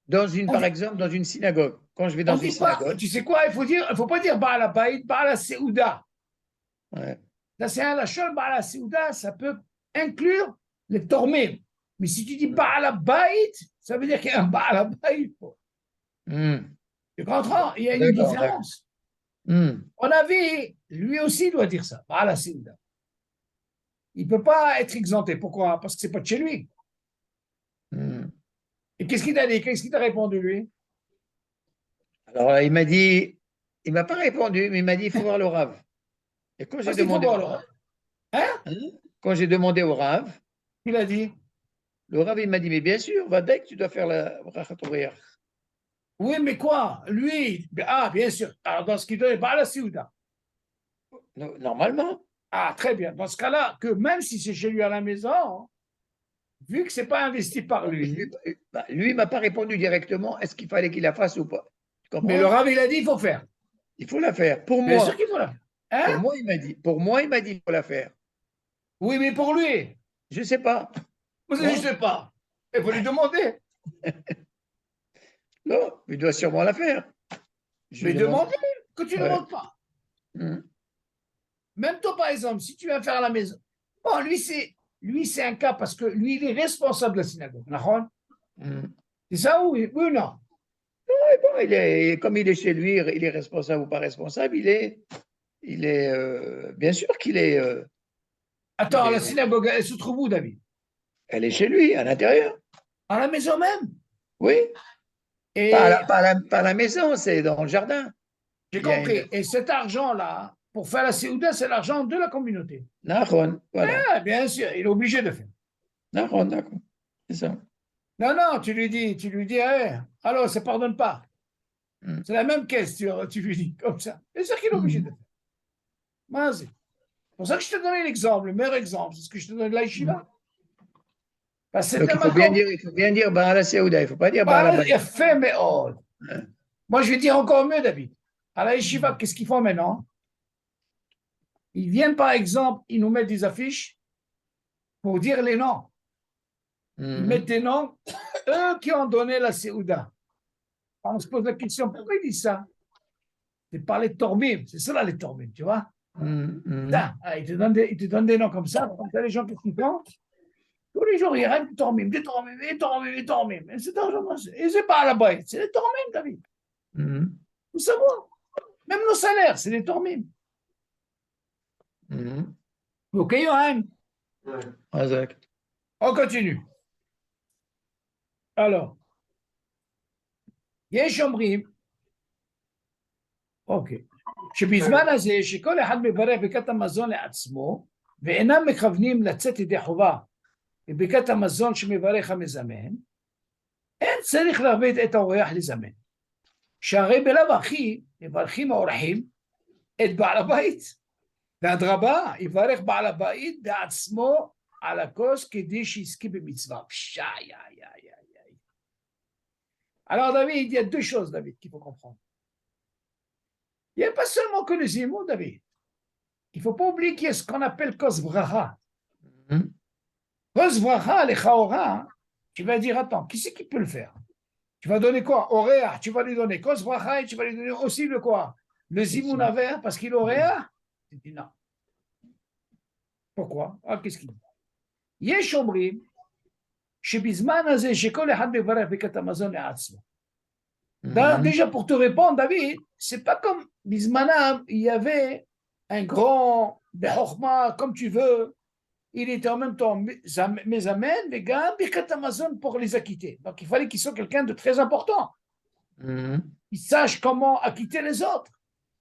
par exemple, dans une synagogue? Quand je vais On dans une dit pas, synagogue, tu sais quoi, il faut pas dire Baal Habayit, Baal Seouda. ouais. Là, c'est un lachon, Baal Seouda, ça peut inclure les tormés. Mais si tu dis Baal Habayit, ça veut dire qu'il y a un Baal Habayit. Hmm. Tu comprends? Il y a une D'accord, d'accord. différence. Hmm. On a vu, lui aussi doit dire ça, Baal Seouda. Il ne peut pas être exempté. Pourquoi? Parce que ce n'est pas de chez lui. Hmm. Et qu'est-ce qu'il t'a dit? Qu'est-ce qu'il t'a répondu, lui? Alors, il m'a dit, il m'a pas répondu, mais il m'a dit, il faut voir le Rav. Et quand j'ai Parce qu'il faut demandé au voir le Rav, rêve. Hein? hein, quand j'ai demandé au Rav, Il a dit. le Rav, il m'a dit, mais bien sûr, va dès que tu dois faire la bracha Oréach. Oui, mais quoi? Lui, bien sûr. Alors, dans ce qu'il doit, Baal Seouda. Normalement. Ah, très bien. Dans ce cas-là, que même si c'est chez lui à la maison, vu que ce n'est pas investi par lui, Lui, il m'a pas répondu directement, est-ce qu'il fallait qu'il la fasse ou pas? Tu mais le comprends? Rav, il a dit, il faut faire. Il faut la faire. Bien sûr qu'il faut la faire. Hein? Pour moi, il m'a dit, il faut la faire. Oui, mais pour lui, Je sais pas. je ne Moi, sais pas. Il faut lui demander. non, il doit sûrement la faire. Je Mais demande. demandez que tu ne Ouais. demandes pas. Hmm. Même toi, par exemple, si tu viens faire à la maison, bon, lui, c'est un cas parce que lui, il est responsable de la synagogue. D'accord? Hmm. C'est ça oui ou non? Et bon, comme il est chez lui, il est responsable ou pas responsable, bien sûr qu'il est, Attends, la synagogue, elle se trouve où, David? elle est chez lui, à l'intérieur. À la maison même. Oui, Et pas à la maison, c'est dans le jardin. j'ai Il y a une. compris. Et cet argent-là, pour faire la Séouda, c'est l'argent de la communauté. Nahon, voilà. Ah, bien sûr, il est obligé de faire. Nahon, d'accord. C'est ça. Non, non, tu lui dis, alors, ça ne pardonne pas. Hmm. C'est la même question, tu lui dis, comme ça. Bien sûr qu'il est obligé de faire. Vas-y. C'est pour ça que je te donnais l'exemple, le meilleur exemple, c'est ce que je te donne de l'Aïshiva. Parce que Donc, c'était il faut bien dire Baal Seouda, il ne faut pas dire Baal il a Abayit. fait, mais oh. Moi, je vais dire encore mieux, David. À la yeshiva, qu'est-ce qu'ils font maintenant? Ils viennent, par exemple, ils nous mettent des affiches pour dire les noms. Ils mettent des noms, eux qui ont donné la Séouda. On se pose la question, pourquoi ils disent ça? C'est par les tormim, c'est cela les tormim, tu vois? Ils te donnent des noms comme ça les gens qui font. Tous les jours, ils rêvent des tormim, des tormim, des tormim, des tormim. Et c'est pas à la base, c'est les tormim, David. Vous savez, même nos salaires, c'est des tormim. Ok, Johan? Ouais. Razak. On continue. alors, יש אומרים, אוקיי, שבזמן הזה שכל אחד מברך ברכת המזון לעצמו, ואינם מכוונים לצאת ידי חובה בברכת המזון שמברך המזמן, אין צריך לערבב את האורח לזמן. שהרי בלאו הכי מברכים האורחים את בעל הבית, ואדרבה, יברך בעל הבית בעצמו על הכוס כדי שיזכה במצווה. Alors David, il y a deux choses, David, qu'il faut comprendre. Il n'y a pas seulement que le zimoun, David. Il ne faut pas oublier qu'il y a ce qu'on appelle kos bracha. Kos bracha, les chaora, tu vas dire, attends, qui c'est qui peut le faire? Tu vas donner quoi? Oréa, tu vas lui donner kos bracha et tu vas lui donner aussi le quoi? Le zimoun aver, parce qu'il oréa? Tu dis non. Pourquoi? Ah, qu'est-ce qu'il dit? יש אומרים שבזמן הזה שכל אחד מברך ברכת המזון לעצמו. Déjà pour te répondre, David, c'est pas comme Bismanam, il y avait un grand Bechokhma, comme tu veux, il était en même temps Mezamen, Vegam, Birkat Amazon pour les acquitter. Donc il fallait qu'il soit quelqu'un de très important. Il sache comment acquitter les autres.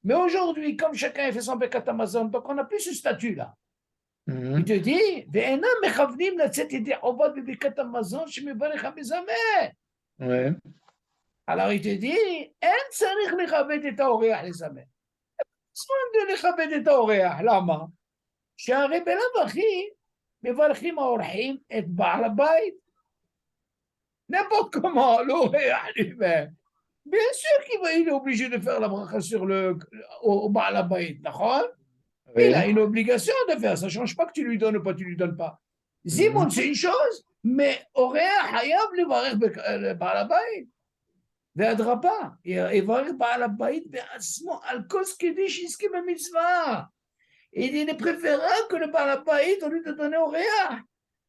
Mais aujourd'hui, comme chacun a fait son Birkat Amazon, donc on n'a plus ce statut-là. Il te dit, ואינם מכוונים לצאת ידי חובות בברכת המזון שמברך המזמן. Ouais. Alors il te dit, אין צריך לכבד את האורח לזמן. אין לכבד את האורח, למה? שהרי בלאו הכי מברכים האורחים את בעל הבית. N'importe comment, l'auréa lui-même. Bien sûr qu'il est obligé de faire la bracha sur au בעל הבית, נכון? Il a une obligation de faire, ça ne change pas que tu lui donnes ou pas, tu lui donnes pas. Zimoun, c'est une chose, mais Oréa, Hayab, le Barer Baal Habayit. Ve'adraba, Barer Baal Habayit, Be'asmo, al kos kedi shiske mitzvah. Et il est préférable que le Baal Habayit, au lieu de donner Oréa.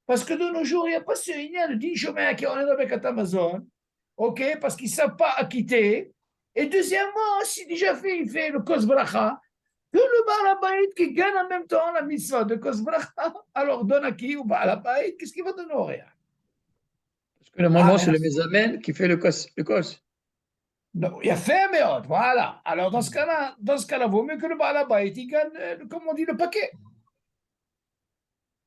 Parce que de nos jours, il n'y a pas ce lien de 10 chemins qui ont dans le Amazon, ok, parce qu'ils ne savent pas acquitter. Et deuxièmement, si déjà il fait le kos bracha, que le Baal Habayit qui gagne en même temps la mitzvah de Kos Bracha, alors donne à qui au Baal Habayit? Qu'est-ce qu'il va donner au Réa? Parce que normalement, c'est le Mezamen qui fait le kos. Non, il y a fait, mais autre, voilà. Alors dans ce cas-là, vaut mieux que le Baal Habayit, il gagne, comme on dit, le paquet.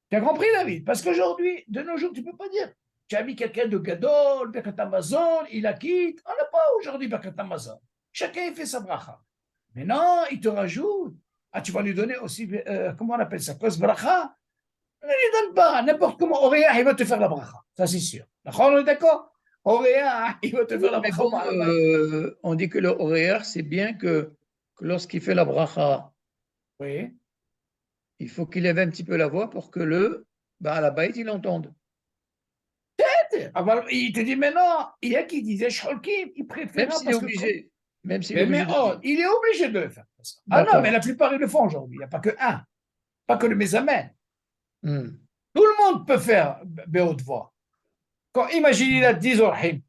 Tu as compris, David? Parce qu'aujourd'hui, de nos jours, tu ne peux pas dire, tu as mis quelqu'un de Gadol, Birkat Amazon, il acquitte. On n'a pas aujourd'hui Birkat Amazon. Chacun fait sa bracha. Mais non, il te rajoute. Ah, tu vas lui donner aussi, comment on appelle ça, kos bracha? Ne lui donne pas, n'importe comment. Oréa, il va te faire la bracha. Ça, c'est sûr. On est d'accord? Oréa, il va te faire la bracha. Bon, on dit que le Oréa, c'est bien que lorsqu'il fait la bracha, oui. Il faut qu'il lève un petit peu la voix pour que le Baal Habayit, il entende. Alors, il te dit, mais non, il y a qui disait Sholkim, il préfère. Même s'il est obligé. Même s'il est mais obligé. Il est obligé de le faire. Ah non, mais la plupart, ils le font aujourd'hui. Il n'y a pas que un. Pas que le Mezamen. Tout le monde peut faire haute voix. Quand imagine, il a 10 orhim.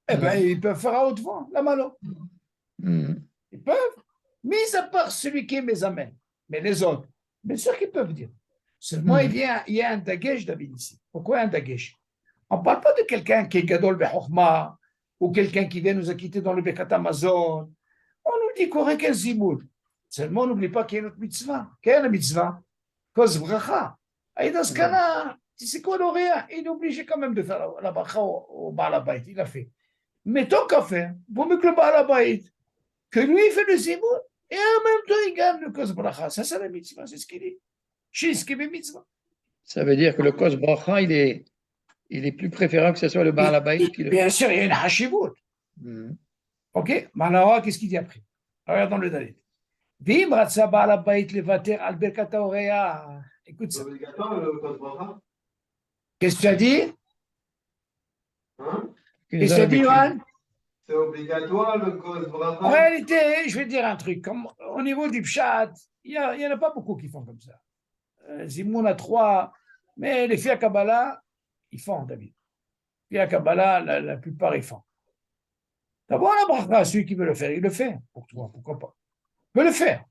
Eh bien, ils peuvent faire à haute voix, la malo. Ils peuvent. Mis à part celui qui est Mezamen. Mais les autres, bien sûr qu'ils peuvent dire. Seulement, il y a un dagesh, David, ici. Pourquoi un dagesh? On ne parle pas de quelqu'un qui est Gadol Bechokhma ou quelqu'un qui vient nous acquitter dans le Birkat Amazon. On nous dit qu'on aurait zimoun. Seulement, on n'oublie pas qu'il y a notre mitzvah. Quelle est la mitzvah? Kos bracha. Et dans ce cas-là, c'est quoi l'oréa? Il est obligé quand même de faire la bracha au Baal Habayit. Il a fait. Mais tant qu'à faire, vaut mieux que le Baal Habayit, que lui, il fait le zimoun. Et en même temps, il gagne le kos bracha. Ça, c'est la mitzvah, c'est ce qu'il dit. Mitzvah. Ça veut dire que le kos bracha, il est plus préférable que ce soit le Baal Habayit qui le fait. Bien sûr, il y a une hashivut. Ok, maintenant, qu'est-ce qu'il dit après? Regardons le Dalit. Vim ratsa Baal Habayit levater al birkat haorea. Écoute ça. C'est obligatoire le kos bracha? Qu'est-ce que tu as dit? Hein? Qu'est-ce que tu as dit, Yohan? C'est obligatoire le kos bracha? En réalité, je vais te dire un truc. Comme, au niveau du pshat, il n'y en a pas beaucoup qui font comme ça. Zimoun a 3, mais les filles à Kabbalah, ils font, David. Les filles à Kabbalah, la plupart, ils font. D'abord, la bracha, celui qui veut le faire, il le fait. Pour toi, pourquoi pas? Il peut le faire.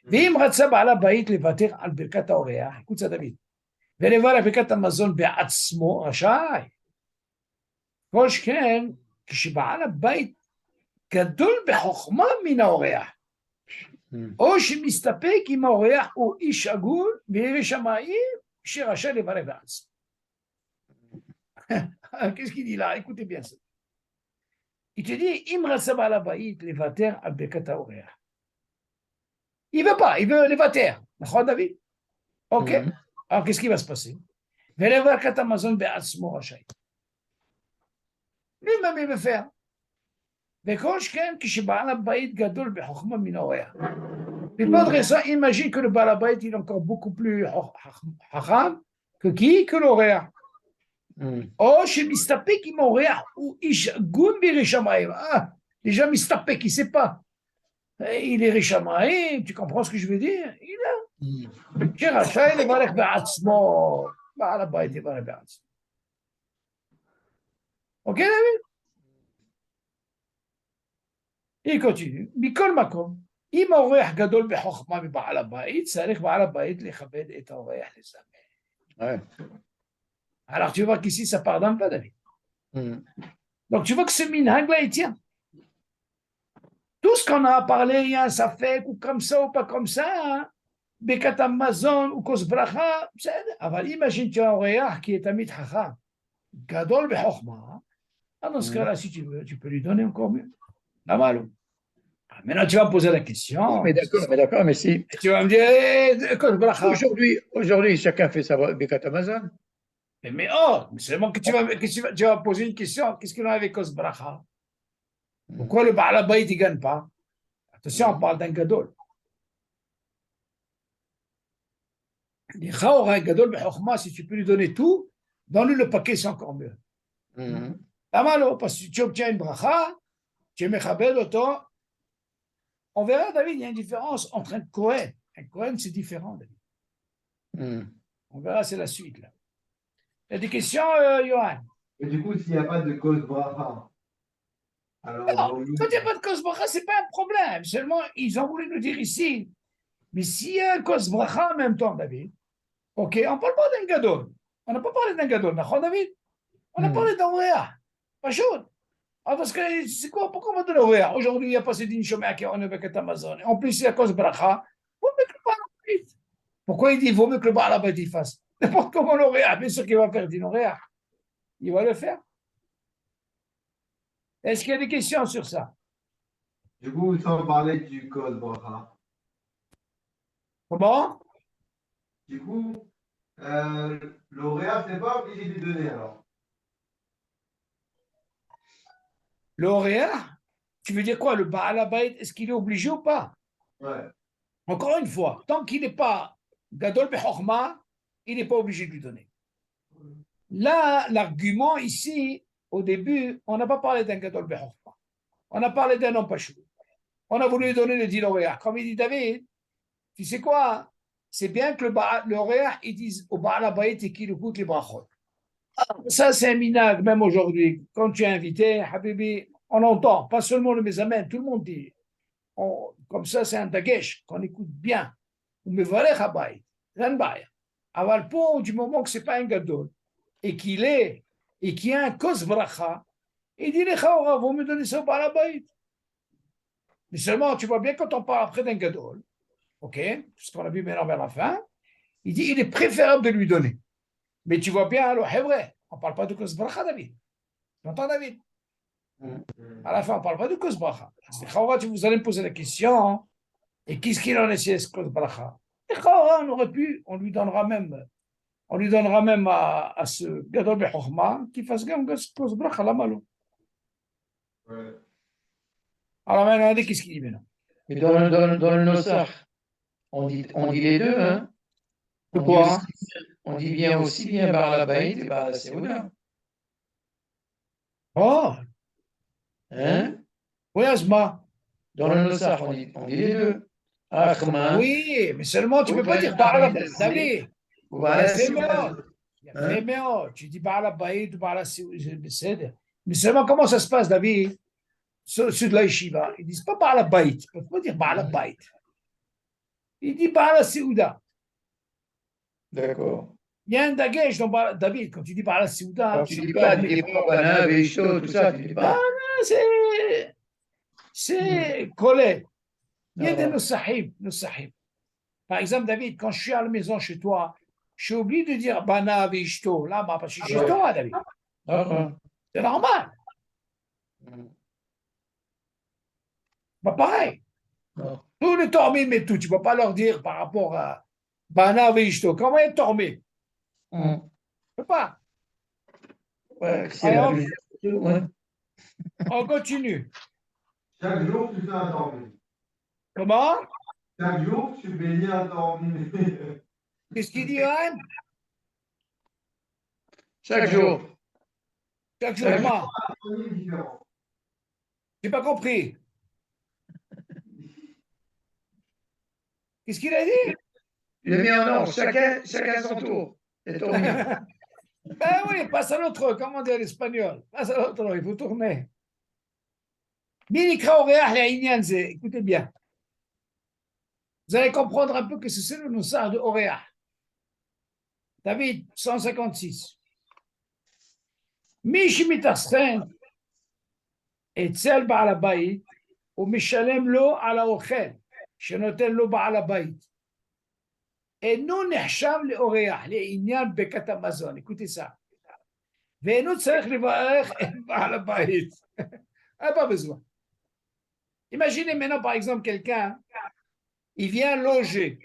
Vim ratsa Baal Habayit levater al birkat haorea. Écoute ça, David. Velevar al birkat hamazon be'atzmo rashai. כל שכן, כשבעל הבית גדול בחוכמה מן האורח, או שמסתפק אם האורח הוא איש הגון וירא שמיים שרשאי לברך בעצמו. Qu'est-ce qu'il dit là? Écoutez bien ça. Il te dit, אם רצה בעל הבית לוותר על ברכת האורח. Il veut pas, il veut לוותר. נכון דוד? אוקיי. Alors qu'est-ce qui va se passer? ולברכת המזון בעצמו רשאי. lui-même il veut faire. וכל שכן כשבעל הבית גדול בחוכמה מן האורח. Pour ça, imagine que le בעל הבית il est encore beaucoup plus חכם que qui? Que l'auréat. או שמסתפק עם האורח הוא איש הגון בירא שמיים. déjà מסתפק, il sait pas. Il est riche שמיים, tu comprends ce que je veux dire? il est. שרשאי לברך בעצמו. בעל הבית יברך בעצמו. אוקיי, דוד? היא continue. מכל מקום, אם האורח גדול בחוכמה מבעל הבית, צריך בעל הבית לכבד את האורח לזמן. Alors tu vois qu'ici ça pardonne pas, David. Donc tu vois que ce minhag-là, il tient. Tout ce qu'on a parlé, il y a un safek ou comme ça ou pas comme ça, Bekat Amazon ou Kos Bracha, אבל imagine tu as un אורח qui est Tamid Chacham, גדול בחוכמה, dans ce cas-là, si tu veux, tu peux lui donner encore mieux. Pas mal. Maintenant, tu vas me poser la question. Mais d'accord, mais si. Tu vas me dire, Kos Bracha. Aujourd'hui, chacun fait sa Bekat Amazon. Mais seulement que tu vas poser une question. Qu'est-ce qu'il a avec Kos Bracha? Pourquoi le Baal Habayit ne gagne pas? Attention, on parle d'un gadol. Si tu peux lui donner tout, donne-lui le paquet, c'est encore mieux. Parce que tu obtiens une bracha, tu mechabed auto. On verra, David, il y a une différence entre un Kohen. Un Kohen, c'est différent, David. On verra, c'est la suite, là. Il y a des questions, Johan? Et du coup, s'il n'y a pas de cause bracha, alors. Non, quand il n'y a pas de cause bracha, ce n'est pas un problème. Seulement, ils ont voulu nous dire ici. Mais s'il y a un cause bracha en même temps, David, ok, on ne parle pas d'un gadol. On n'a pas parlé d'un gadol, d'accord, David? On a parlé d'un oréa. Pas chaud. Parce que c'est quoi? Pourquoi on va donner oréa? Aujourd'hui, il n'y a pas ces dînes chômeurs qui ont avec Amazon. En plus, il y a cause bracha. Vaut mieux que le Baal Habayit. Pourquoi il dit vaut mieux que le Baal Habayit fasse? N'importe comment l'oréa, bien sûr qu'il va faire dîne oréa. Il va le faire. Est-ce qu'il y a des questions sur ça? Du coup, sans parler du cause bracha. Comment? Du coup, l'auréat, c'est pas obligé de lui donner alors. L'oréa? Tu veux dire quoi? Le Baal Habayit, est-ce qu'il est obligé ou pas? Ouais. Encore une fois, tant qu'il n'est pas Gadol Bechokma, il n'est pas obligé de lui donner. Là, l'argument ici, au début, on n'a pas parlé d'un Gadol Bechokma. On a parlé d'un homme pachou. On a voulu lui donner le din oréa. Comme il dit David, tu sais quoi? C'est bien que l'oréa, ils disent au Baal Habayit et qu'il écoute les brachot. Ça, c'est un minag, même aujourd'hui. Quand tu es invité, Habibi, on entend, pas seulement le Mézamen, tout le monde dit. Comme ça, c'est un dagesh, qu'on écoute bien. Ou Mevarech Habayit, Ranbaya. Aval pour du moment que ce n'est pas un gadol, et qu'il y a un kos bracha, il dit les chaora, vous me donnez ça au Baal Habayit. Mais seulement, tu vois bien, quand on parle après d'un gadol, ok, ce qu'on a vu maintenant vers la fin, il dit il est préférable de lui donner. Mais tu vois bien, alors, c'est vrai, on ne parle pas de cause bracha, David. Tu entends, David? À la fin, on ne parle pas de cause bracha. Vous allez me poser la question, et qu'est-ce qu'il en est si c'est cause bracha? Et on aurait pu, on lui donnera même à ce gadol bechokma qui fasse cause bracha, la malo. Alors maintenant, qu'est-ce qu'il dit maintenant? Mais dans le Nosach, on dit les deux, hein? Pourquoi? On dit bien aussi bien Baal Habayit et Baal Seouda. Oh, Hein? oui, Asma. Dans le Nosach, on dit les deux. Achma. Oui, mais seulement tu ne peux pas dire Baal Habayit. David, ou Baal Seouda. Tu dis Baal Habayit ou Baal Seouda. Mais seulement comment ça se passe, David? Ceux de la yeshiva, ils ne disent pas Baal Habayit. Ils ne peuvent pas dire Baal Habayit. Ils disent Baal Seouda. D'accord. Il y a un dagesh dans David, quand tu dis par la Souda, Tu dis pas Bana, Veishto, tout ça, tu dis pas. c'est collé. Il y a des Non. nos. Par exemple, David, quand je suis à la maison chez toi, je suis obligé de dire Bana Vishto. Là, parce que je suis chez toi, David. D'accord. C'est normal. Pas pareil. Non. Tous les tormés, mais tout. Tu ne peux pas leur dire par rapport à Bana Vishto. Comment est tormé? Tu ne peux pas. Ouais, c'est Alors, ouais. on continue. Chaque jour, tu fais un tormé. Comment? Chaque jour, tu bénis un tormé. Qu'est-ce qu'il dit, Johan? Chaque jour. Chaque jour, moi. Un tormé différent. Je n'ai pas compris. Qu'est-ce qu'il a dit? Il est mis en ordre, chacun son tour. C'est tourné. Ben oui, passe à l'autre, comment dire l'espagnol? Passe à l'autre, il faut tourner. Minikra Oreah la Inyanze, écoutez bien. Vous allez comprendre un peu que c'est le Noussar de Oreah. David, 156. Mishimitasren et Tzel Baal Habayit, ou Mishalem lo ala Ochel, שנותן לו בעל הבית. אינו נחשב לאורח, לעניין ברכת המזון. écoutez ça. ואינו צריך לברך את בעל הבית. Pas besoin. Imaginez maintenant, par exemple, quelqu'un, il vient loger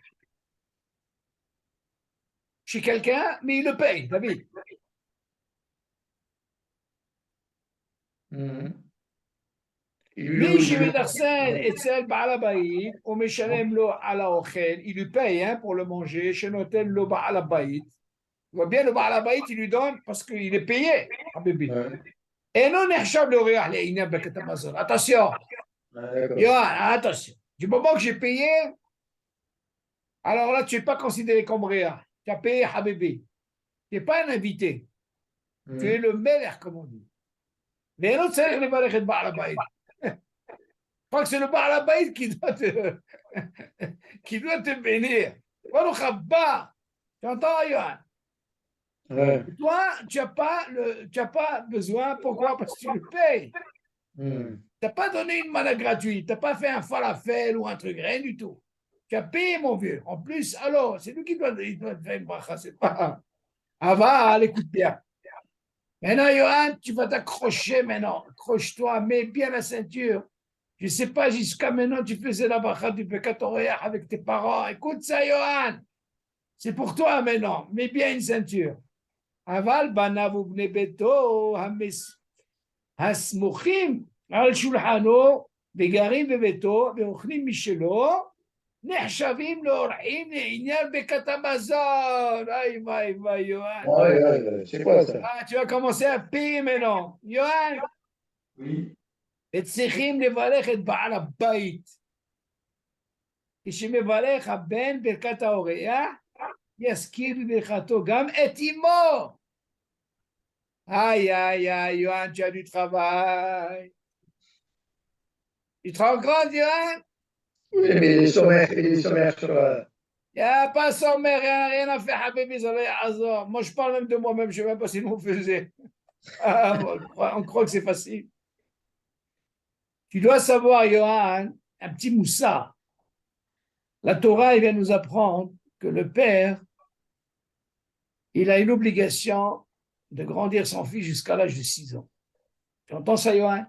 chez quelqu'un, mais il le paye, David. מי שמדרסן אצל בעל הבית, הוא משלם לו על האוכל, il lui paye hein, pour le manger, שנותן לו בעל הבית. Tu vois bien, le בעל הבית, il lui donne parce qu'il est payé, Habibi. אינו נחשב לאורח לעניין ברכת המזון. Attention, Yohan, attention. Du moment que j'ai payé, alors là, tu n'es pas considéré comme réa. Tu as payé Habibi. Tu n'es pas un invité. Tu es le meilleur, comme on dit. Mais l'autre, c'est le Baal Habayit. Je crois que c'est le Baal Habayit qui doit te bénir. Baruch haba. Tu entends, Yohan? Ouais. Toi, tu n'as pas besoin. Pourquoi? Parce que tu le payes. Tu n'as pas donné une mana gratuite. Tu n'as pas fait un falafel ou un truc, rien du tout. Tu as payé, mon vieux. En plus, alors, c'est lui qui doit te faire une bracha. C'est pas. Aval, écoute bien. Maintenant, Johan, tu vas t'accrocher maintenant. Accroche-toi, mets bien la ceinture. Je ne sais pas, jusqu'à maintenant, tu faisais la bracha du Pekatoriyah avec tes parents. Écoute ça, Johan. C'est pour toi maintenant. Mets bien une ceinture. Aval, banav bnei beto, hasmuchim, al shulhano, וגרים בביתו, ואוכלים משלו, נחשבים לאורחים לעניין ברכת המזון. אוי, יוהן. C'est quoi ça? Ah, tu vas commencer à payer maintenant. יוהן. Oui. וצריכים לברך את בעל הבית. כשמברך הבן ברכת האורח, יזכיר בברכתו גם את אמו. יוהן, tu as du travail. Tu te rends compte, Johan? Oui, mais les sommaires sur. Il n'y a pas sommaire, rien à faire, Habibi, ça va hasard. Moi, je parle même de moi-même, je ne sais même pas si nous faisait. On croit que c'est facile. Tu dois savoir, Johan, un petit moussa. La Torah, il vient nous apprendre que le père, il a une obligation de grandir son fils jusqu'à l'âge de 6 ans. Tu entends ça, Johan?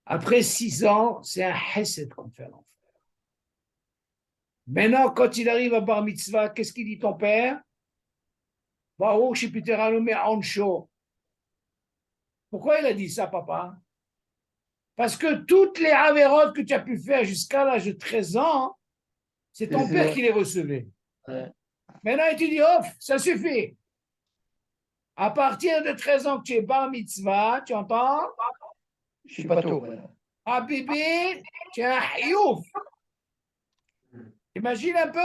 Après 6 ans, c'est un chesed qu'on fait à l'enfant. Maintenant, quand il arrive à Bar Mitzvah, qu'est-ce qu'il dit ton père? Baruch shepiteranu ansho. Pourquoi il a dit ça, papa? Parce que toutes les avérotes que tu as pu faire jusqu'à l'âge de 13 ans, c'est ton père qui les recevait. Ouais. Maintenant, il te dit, oh, ça suffit. À partir de 13 ans que tu es Bar Mitzvah, tu entends? Je suis pas tôt maintenant. Habibi, tu es un hiouf. Imagine un peu.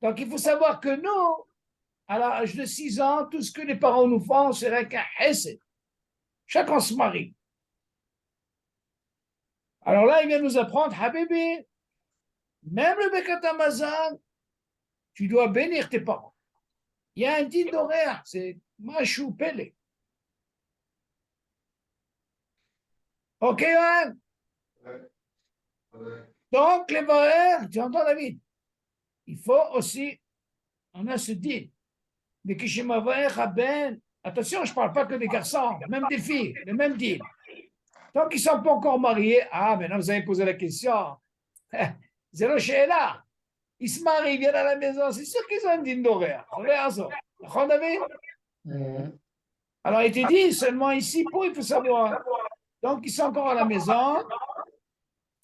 Donc, il faut savoir que nous, à l'âge de 6 ans, tout ce que les parents nous font, c'est rien qu'un hesed. Chacun se marie. Alors là, il vient nous apprendre, Habibi, même le Bekat Amazon, tu dois bénir tes parents. Il y a un din d'horaire, c'est Mashou Pele. Ok, Yohan? Donc, les barrières, tu entends David? Il faut aussi, on a ce din. Mais attention, je ne parle pas que des garçons, même des filles, le même din. Tant qu'ils ne sont pas encore mariés, ah, maintenant vous avez posé la question. Zéro chez là. Ils se marient, ils viennent à la maison, c'est sûr qu'ils ont un din d'horaire. Alors, il te dit, seulement ici, pour il faut savoir. Donc, ils sont encore à la maison,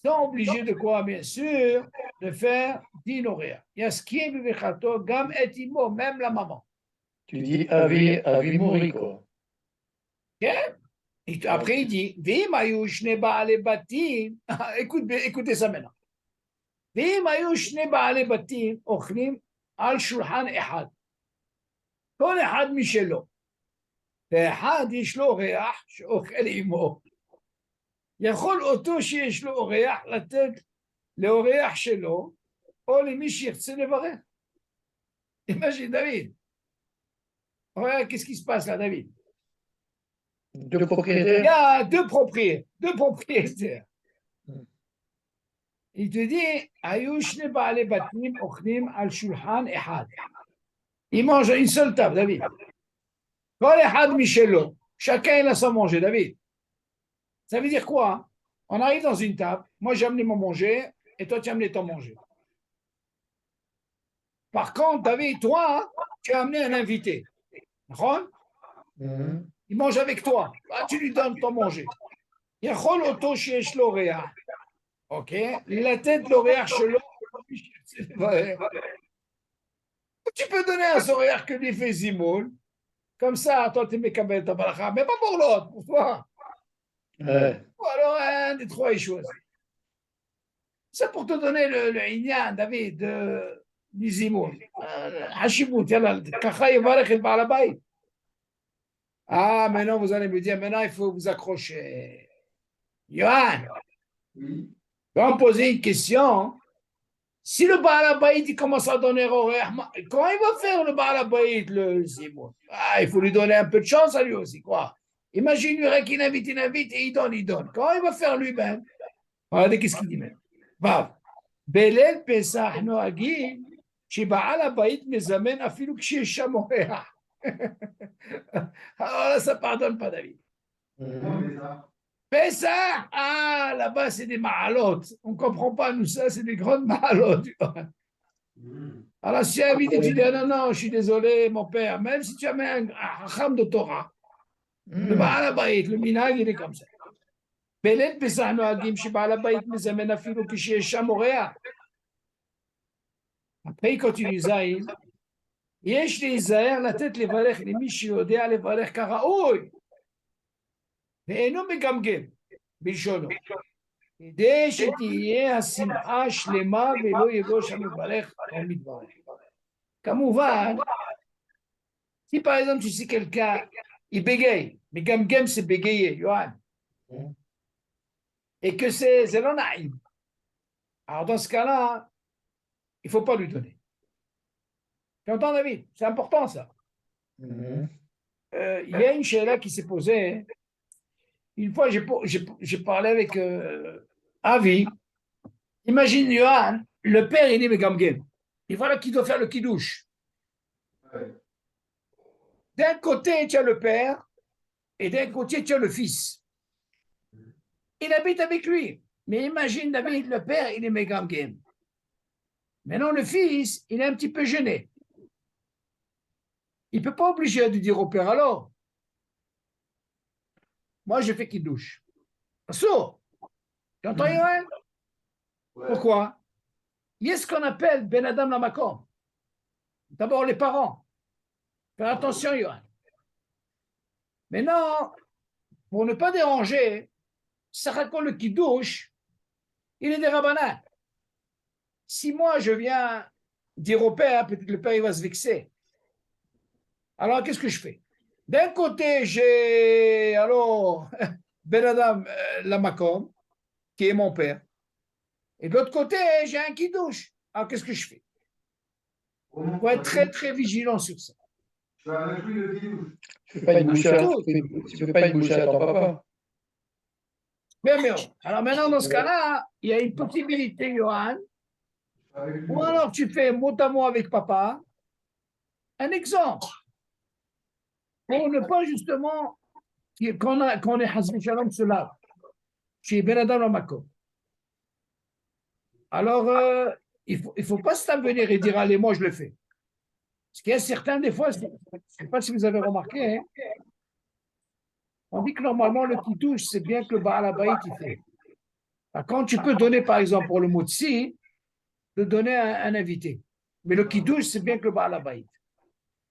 ils sont obligés de quoi, bien sûr, de faire din horaire. Il y a ce qui est bibechato, gam et imo, même la maman. Tu dis avi mori, quoi. Okay? Et après, il dit, Vim ayush neba ale batim. Écoutez ça maintenant. Vim ayush neba ale batim, ochlim al shulchan ehad. כל אחד משלו. ואחד יש לו אורח שאוכל עמו. יכול אותו שיש לו אורח לתת לאורח שלו, או למי שירצה לברך. Imagine David. Regarde, qu'est-ce qui se passe là, David? Deux Il y propriétaires. a deux propriétaires. Il te dit, Ayushne Baale Batim Ochnim al Shulchan Ehad. Ils mangent à une seule table, David. Kol Ehad Michelo. Chacun il a son manger, David. Ça veut dire quoi? On arrive dans une table, moi j'ai amené mon manger, et toi tu as amené ton manger. Par contre, David, toi, tu as amené un invité. D'accord? Il mange avec toi. Ah, tu lui donnes ton manger. יכול אותו שיש לו ריח, אוקיי? לתת לו ריח שלו. Tu peux donner un sourire que lui fait Zimoul. Comme ça, toi, tu m'écabelles ta baracha. Mais pas pour l'autre, pour toi. Ou alors, un des trois est choisi. C'est pour te donner le Inyan, David, du Zimoul. Hashimout, yalla, kacha yivarech el Baal Habayit. Ah, maintenant, vous allez me dire, maintenant, il faut vous accrocher. Yohan, on va me poser une question. Si le Baal Habayit, il commence à donner horaire, comment il va faire le Baal Habayit, le Zimoun? Ah, il faut lui donner un peu de chance à lui aussi, quoi. Imagine, qu'il invite et il donne. Comment il va faire lui-même? Regardez qu'est-ce qu'il dit même. Va. Belel Pesach Noagim, שבעל הבית מזמן אפילו כשיש שם אורח. Alors là, ça pardonne pas, David. Pessah, ah, là-bas, c'est des ma'alot. On ne comprend pas, nous, ça, c'est des grandes ma'alot. Alors, si tu as invité, tu dis, non, non, je suis désolé, mon père, même si tu as mis un racham de Torah, le Baal Habayit, le minag, il est comme ça. בליל פסח נוהגים שבעל הבית מזמן אפילו כשיש שם אורח. après, il continue, זין, יש להיזהר לתת לברך למי שיודע לברך כראוי. ואינו מגמגם בלשונו, כדי שתהיה השמחה שלמה ולא יגוש המברך או מתברך. כמובן, si par exemple tu sais quelqu'un, il bégaye, מגמגם c'est bégayer, Yohan, et que c'est non naïm. Alors dans ce cas-là, il ne faut pas lui donner. Tu entends, David? C'est important ça. Il y a une chéla qui s'est posée. Une fois, j'ai parlé avec Avi. Imagine, Yohan, le père, il est Megamgem. Et voilà qui doit faire le kidouche. D'un côté, tu as le père, et d'un côté, tu as le fils. Il habite avec lui. Mais imagine, David, le père, il est Megamgem. Maintenant, le fils, il est un petit peu gêné. Il ne peut pas obliger de dire au père, alors, moi, je fais kidouche. Sourd. Tu entends, Yohan? Pourquoi? Il y a ce qu'on appelle Ben Adam Lamakom. D'abord, les parents. Fais attention, Yohan. Maintenant, pour ne pas déranger, ça raconte le kidouche, il est des rabbinats. Si moi, je viens dire au père, peut-être le père, il va se vexer. Alors, qu'est-ce que je fais? D'un côté, j'ai, alors, Ben Adam Lamakom, qui est mon père. Et de l'autre côté, j'ai un kidouche. Alors, qu'est-ce que je fais? Il faut être très, très vigilant sur ça. Tu as avec lui le kidouche. Tu fais pas une bouchée à, Tout. tu fais pas une bouchée à ton papa. Bien, bien. Alors maintenant, dans ce cas-là, il y a une possibilité, Johan, Avec lui. ou alors tu fais mot à mot avec papa. Un exemple. Pour ne pas justement qu'on ait Hazmi Shalom se lave. Chez Ben Adam Lamako. Alors, il faut pas se venir et dire, allez, moi je le fais. Parce qu'il y a certains, des fois, je ne sais pas si vous avez remarqué, hein, on dit que normalement, le qui touche, c'est bien que le Baal Habayit il fait. Alors, quand tu peux donner, par exemple, pour le Motsi, de donner à un invité. Mais le qui touche, c'est bien que le Baal Habayit.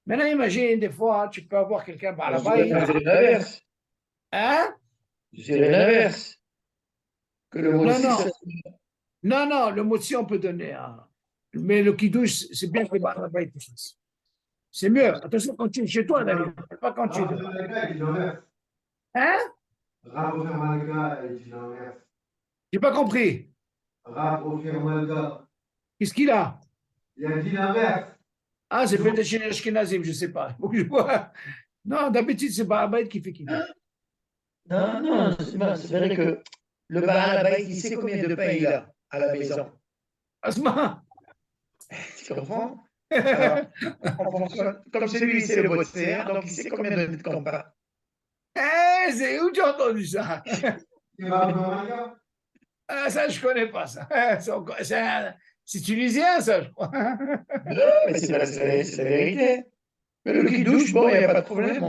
Maintenant, imagine, des fois, tu peux avoir quelqu'un Baal Habayit. Je dirais l'inverse. Hein? Je dirais l'inverse. Que le mot Non, aussi, non. ça- Non, non, le Motsi, on peut donner. Hein. Mais le qui touche, c'est bien que le Baal Habayit il fasse. C'est mieux. Attention, quand tu es chez toi, David, pas quand tu es Rav dehors. Malaka, il dit l'inverse. Hein? Rav Ofer Malaka, il dit l'inverse. J'ai pas compris. Rav Ofer Malaka, Qu'est-ce qu'il a? il a dit l'inverse. Ah, c'est peut-être chez les Ashkenazim, je ne sais pas. Faut que je vois. Non, d'habitude, c'est Baal qui fait qui. Non, non, c'est vrai que le Baal Habayit, il sait combien de pain il a à la maison. Asma. Tu comprends? Alors, en fonction- comme c'est lui, c'est le bosseur, donc il sait combien de litres qu'on pain. Eh, c'est où tu as entendu ça? C'est Rav Ofer Malaka. Ah, ça, je ne connais pas ça. C'est tunisien, ça, je crois. Non, mais c'est la vérité. Mais le qui douche, bon, il n'y a pas de problème.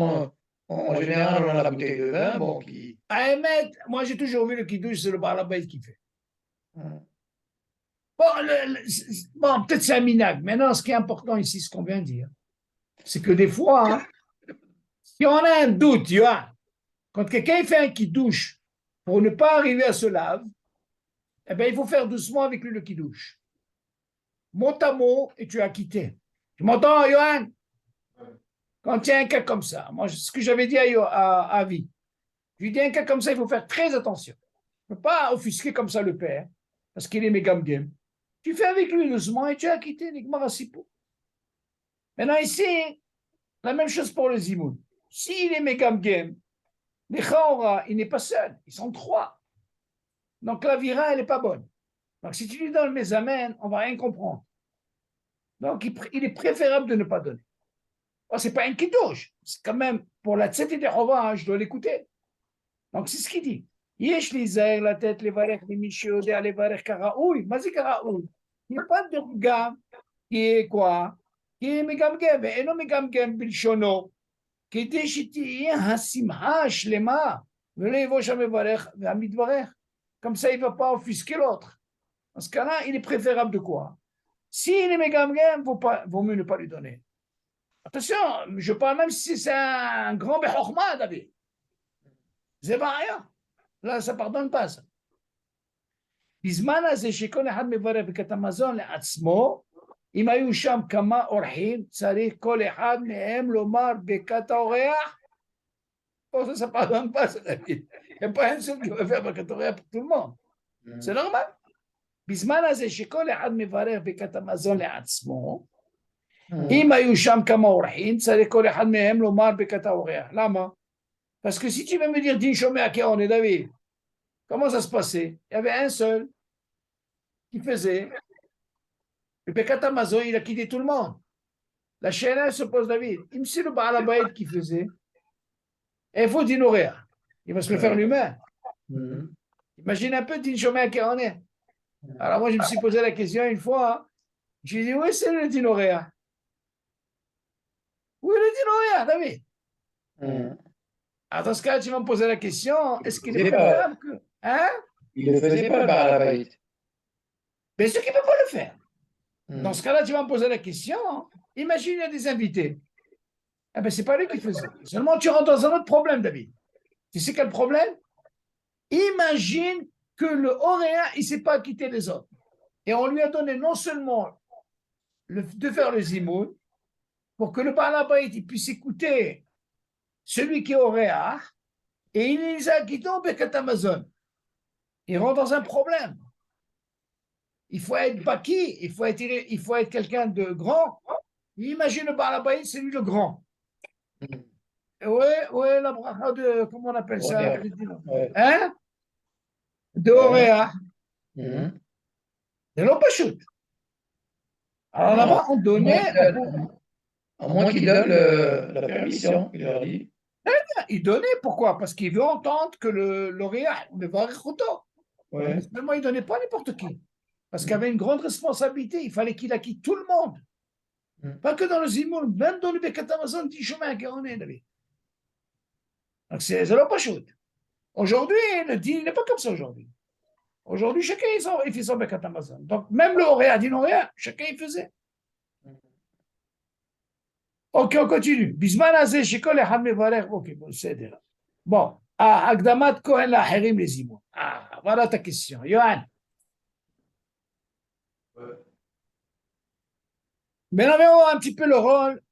En général, on a la bouteille de vin, bon, qui. Ah, Ahmed, moi, j'ai toujours vu le kidouche, c'est le Baal qui fait. Hum. Bon, bon peut-être c'est un minag. Maintenant, ce qui est important ici, ce qu'on vient de dire, c'est que des fois, hein, si on a un doute, tu vois, quand quelqu'un fait un kidouche pour ne pas arriver à se lave, eh bien, il faut faire doucement avec lui le kidouche. Mot à mot, et tu as quitté. Tu m'entends, Johan? Quand il y a un cas comme ça, moi, ce que j'avais dit à Avi, je lui dis un cas comme ça, il faut faire très attention. Il ne faut pas offusquer comme ça le père, parce qu'il est méga game. Tu fais avec lui doucement et tu as quitté Nigmar Sipo. Maintenant, ici, la même chose pour le Zimoun. S'il est méga game, les Chaora, il n'est pas seul, ils sont trois. Donc la vira, elle n'est pas bonne. Donc si tu lui donnes mes amènes, on ne va rien comprendre. Donc il est préférable de ne pas donner. Oh, ce n'est pas un kidouche, c'est quand même pour la tête des Chova, je dois l'écouter. Donc c'est ce qu'il dit. Yesh li zaïr la tête, les varech, les michio, les varech karaoui. Mazi karaoui. Il n'y a pas de gam qui est quoi? Qui est megamgem. Et non megamgem bilshono. כדי שתהיה השמחה שלמה, ולא יבוא שם מברך והמתברך. Comme ça, il ne va pas offusquer l'autre. Dans ce cas-là, il est préférable de quoi? S'il est mégamgem, vaut mieux ne pas lui donner. Attention, je parle même si c'est un grand Bechokma, David. C'est pas rien. Là, ça ne pardonne pas ça. בזמן הזה שכל אחד מברך ברכת המזון לעצמו, אם היו שם כמה אורחים, צריך כל אחד מהם לומר ברכת האורח. Pour ça, ça ne pardonne pas, ça, David. Il n'y a pas un seul qui va faire ברכת האורח pour tout le monde. C'est normal. בזמן הזה שכל אחד מברך ברכת המזון לעצמו, אם היו שם כמה אורחים, צריך כל אחד מהם לומר ברכת האורח. למה? Parce que si tu veux me dire דין שומע כאונה, David, comment ça se passait? Il y avait un seul qui faisait. Le Birkat Hamazon, il a quitté tout le monde. La chaîne, elle se pose David. Il me dit le Baal Habayit qui faisait. Et il faut d'Inoréa. Il va se le faire lui-même. Imagine un peu Dinchomé qui en est. Alors moi, je me suis posé la question une fois. J'ai dit, oui, c'est le Dinoréa. Où est le Dinoréa, David? Alors dans ce cas, tu vas me poser la question, est-ce qu'il est préférable que... Hein? Il ne faisait pas le Baal Habayit. Bien sûr qu'il ne peut pas le faire. Dans ce cas-là, tu vas me poser la question. Imagine, il y a des invités. Eh bien, ce n'est pas lui qui faisait. Seulement, tu rentres dans un autre problème, David. Tu sais quel problème? Imagine que le Oréa, il ne s'est pas quitté les autres. Et on lui a donné non seulement de faire le zimoun, pour que le Baal Habayit il puisse écouter celui qui est Oréa, et il les a quittés au Birkat Hamazon. Il rentre dans un problème. Il faut être baki, il faut être quelqu'un de grand Imagine le Baal Habayit, c'est lui le grand. Mhm. Et ouais, la bracha de, comment on appelle ça? Oréa. Ouais. Hein? De Ouais. Oréa. Mhm. C'est l'eau pachout. Alors Non, là-bas, on à moins donnait, qu'il donne, à moins qu'il donne la permission, il leur dit. il donnait, pourquoi? Parce qu'il veut entendre que le lauréat ne va rien. Ouais. Seulement, il ne donnait pas à n'importe qui. Parce qu'il avait une grande responsabilité. Il fallait qu'il acquitte tout le monde. Pas que dans le Zimoun, même dans le Bekat Amazon, 10 chemins qu'on est, David. Donc, c'est l'eau pachout. Aujourd'hui, le deal n'est pas comme ça aujourd'hui. Aujourd'hui, chacun il fait son Bekat Amazon. Donc, même le lauréat dit lauréat, chacun il faisait. Ok, on continue. Bisman azé, shekol echad mevarech. Ok, bon, c'est déjà. Bon, Agdamat Kohen Laherim les Zimoun. Ah, voilà ta question. Johan. Maintenant, on va voir un petit peu le rôle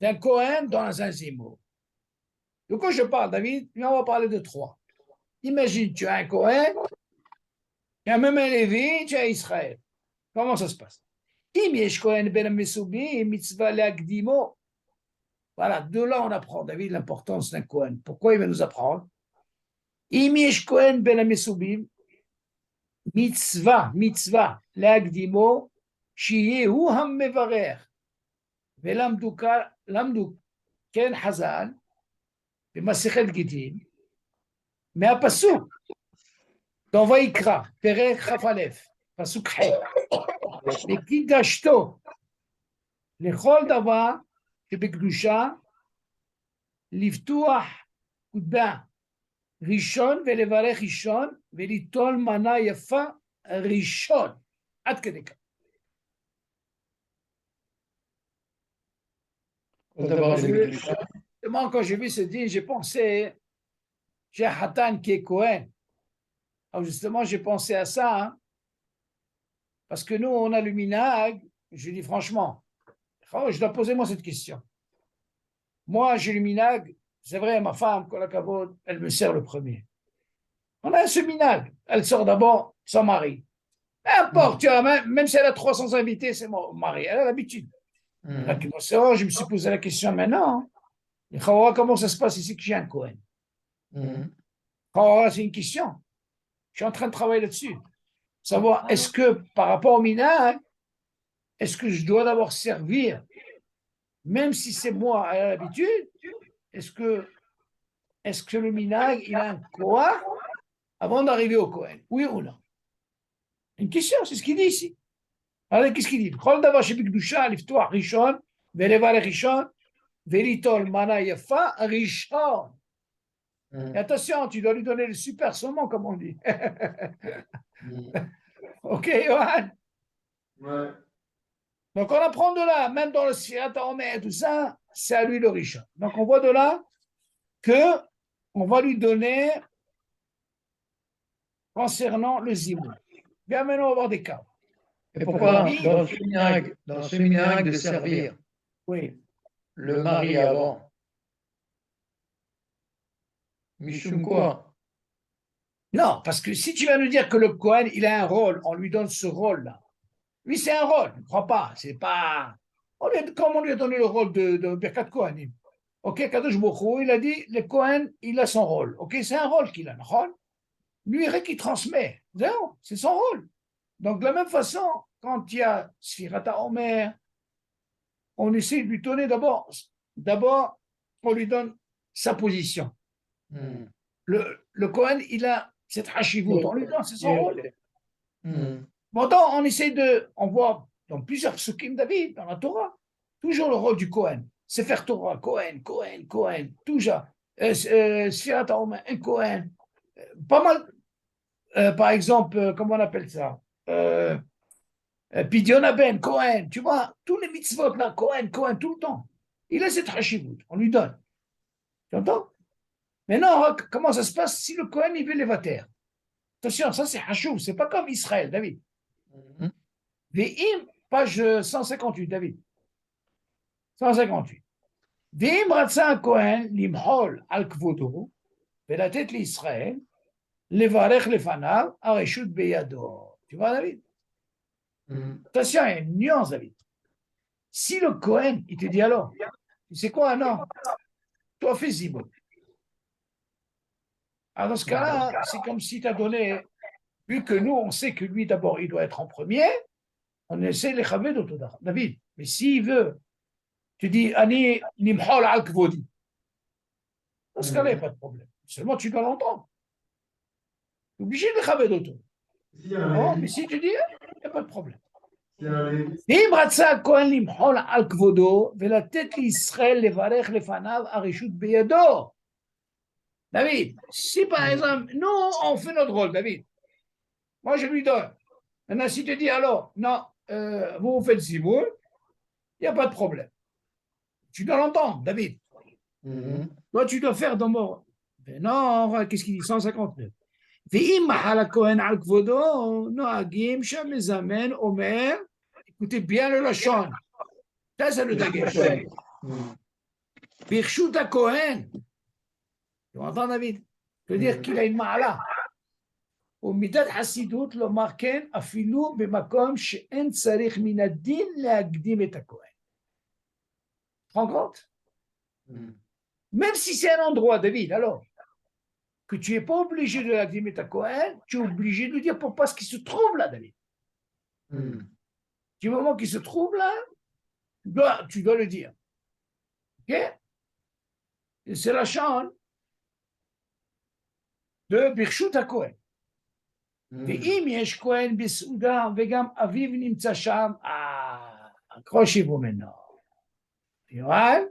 d'un Kohen dans un Zimoun. De quoi je parle, David? On va parler de trois. Imagine, tu as un Kohen, tu as même un Lévi, tu as Israël. Comment ça se passe? Im yesh Kohen ben Mesoubi, mitzvah leakdimo. Voilà, de là on apprend, David, l'importance d'un Kohen. Pourquoi il va nous apprendre? Im yesh Kohen ben Mesoubi, mitzvah leakdimo, שיהיה המברך. ולמדו כן חז"ל במסכת גיטין מהפסוק dans ויקרא, פרק כ"א, פסוק ח' וקידשתו לכל דבר שבקדושה לפתוח נקודה ראשון ולברך ראשון וליטול מנה יפה ראשון. עד כדי כך. Moi, quand j'ai vu ce dîner, j'ai pensé, j'ai un Hatan qui est Cohen. Alors justement, j'ai pensé à ça, hein, parce que nous, on a le minag. Je dis franchement, je dois poser moi cette question. Moi, j'ai le minag, c'est vrai, ma femme, elle me sert le premier. On a ce minag, elle sort d'abord son mari. Peu importe, tu vois, même si elle a 300 invités, c'est mon mari, elle a l'habitude. Je me suis posé la question maintenant. Comment ça se passe ici que j'ai un Cohen? C'est une question. Je suis en train de travailler là-dessus. Savoir, est-ce que par rapport au minag, est-ce que je dois d'abord servir, même si c'est moi à l'habitude, est-ce que le minag, il a un quoi avant d'arriver au Cohen? Oui ou non? Une question, c'est ce qu'il dit ici. Alors, qu'est-ce qu'il dit? Chol davar shebikdusha liftoach rishon, velevarech rishon, velitol mana yafa rishon. Et attention, tu dois lui donner le super saumon, comme on dit. Ok, Johan? Ouais. Donc, on apprend de là, même dans le Sirat HaOmer et tout ça, c'est à lui le rishon. Donc, on voit de là que on va lui donner concernant le zimoun. Bien, maintenant, on va voir des cas. Et pourquoi dans ce minag de servir Oui. le mari avant? Mishum quoi? Non, parce que si tu vas nous dire que le Kohen, il a un rôle, on lui donne ce rôle-là. Lui, c'est un rôle, ne crois pas. C'est pas. Comme on lui a donné le rôle de Birkat Kohanim. Ok, Kadosh Baruch Hu, il a dit, le Kohen, il a son rôle. Ok, c'est un rôle qu'il a, non? Lui, il transmet. C'est son rôle. Donc, de la même façon, quand il y a Sfirat HaOmer, on essaie de lui donner d'abord, on lui donne sa position. Le Kohen, il a cette hashivut, on lui donne, c'est son rôle. Maintenant, on voit dans plusieurs psukim David, dans la Torah, toujours le rôle du Kohen. C'est faire Torah, Kohen, toujours. Sfirat HaOmer, un Kohen. Pas mal, par exemple, comment on appelle ça? Pidyon Ben, Cohen, tu vois, tous les mitzvot là, Cohen, tout le temps. Il a cette hashivut, on lui donne. Tu entends? Maintenant, comment ça se passe si le Cohen, il veut les vater? Attention, ça c'est hashou, c'est pas comme Israël, David. Ve'im, page 158, David. 158. Ve'im ratza Cohen limhol al kvodo, velatet l'Israël, levarech lefanav, areshut beyado. Tu vois, David? Attention, il y a une nuance, David. Si le Cohen, il te dit alors, tu sais quoi, non, toi fais Zimoun. Alors dans ce cas-là, c'est comme si tu as donné, vu que nous, on sait que lui, d'abord, il doit être en premier, on essaie les chaver d'autodar. David, mais s'il veut, tu dis, Ani nimhol al kvodi. Dans ce cas-là, il n'y a pas de problème. Seulement, tu dois l'entendre. Tu es obligé de les chaver d'auto. S'il y a un Oh, Lévi, mais si tu dis, il n'y a pas de problème. s'il y a un Lévi, ואם רצה הכהן למחול על כבודו ולתת לישראל לברך לפניו הרשות בידו. David, si par exemple, nous, on fait notre rôle, David, moi je lui donne. Maintenant, si tu dis alors, non, vous faites Zimoun, il n'y a pas de problème. Tu dois l'entendre, David. Toi, tu dois faire dans mon. Mais non, qu'est-ce qu'il dit 159. ואם מחל הכהן על כבודו, נוהגים שהמזמן אומר, écoutez bien le lachon, ça c'est le dagèche. ברשות הכהן, tu m'entends David? C'est-à-dire qu'il a une מעלה. ומידת חסידות לומר כן, אפילו במקום שאין צריך מן הדין להקדים את הכהן. Tu te rends compte? Même si c'est un endroit, David, alors, que tu n'es pas obligé de l'akdimer ta Kohen, tu es obligé de dire pourquoi ce qui se trouve là, David. Du moment qu'il se trouve là, tu dois le dire. Ok? Et c'est la chambre de Birshut HaKohen. ואם יש כהן בסעודה וגם אביו נמצא שם, accrochez-vous maintenant. יובל?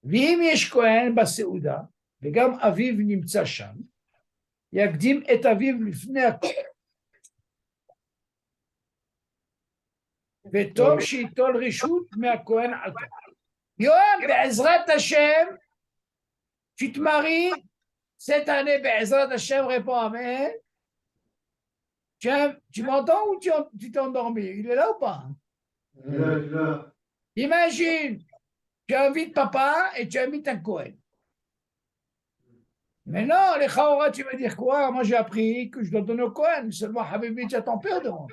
ואם יש כהן בסעודה וגם אביו נמצא שם, יקדים את אביו לפני הכהן. וטוב שייטול רשות מהכהן על כך. יואב, בעזרת השם, tu te maries cette année, בעזרת השם, réponds Amen. Tu m'entends ou tu t'es endormi? Il est là ou pas? là, Imagine, tu invites papa et tu invites un Cohen. Mais non, les Chaora, tu vas dire quoi? Moi, j'ai appris que je dois donner au Cohen. Seulement, Habibi, tu as ton père devant.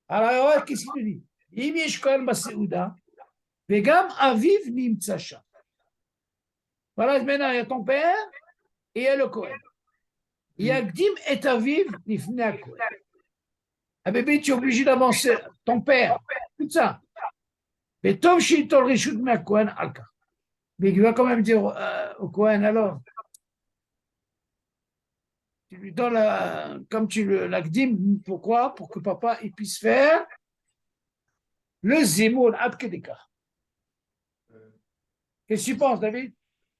Alors, qu'est-ce qu'il te dit? אם יש כהן בסעודה, וגם אביו נמצא שם. Voilà, maintenant, il y a ton père et il y a le Cohen. יקדים את אביו לפני הכהן. Habibi, tu es obligé d'avancer ton père, tout ça. וטוב שייטול רשות מהכהן על כך. Mais il va quand même dire au Cohen, alors, tu lui donnes comme tu l'akdim, pourquoi? Pour que papa il puisse faire le zimoun ad kedeka. Qu'est-ce que tu penses, David?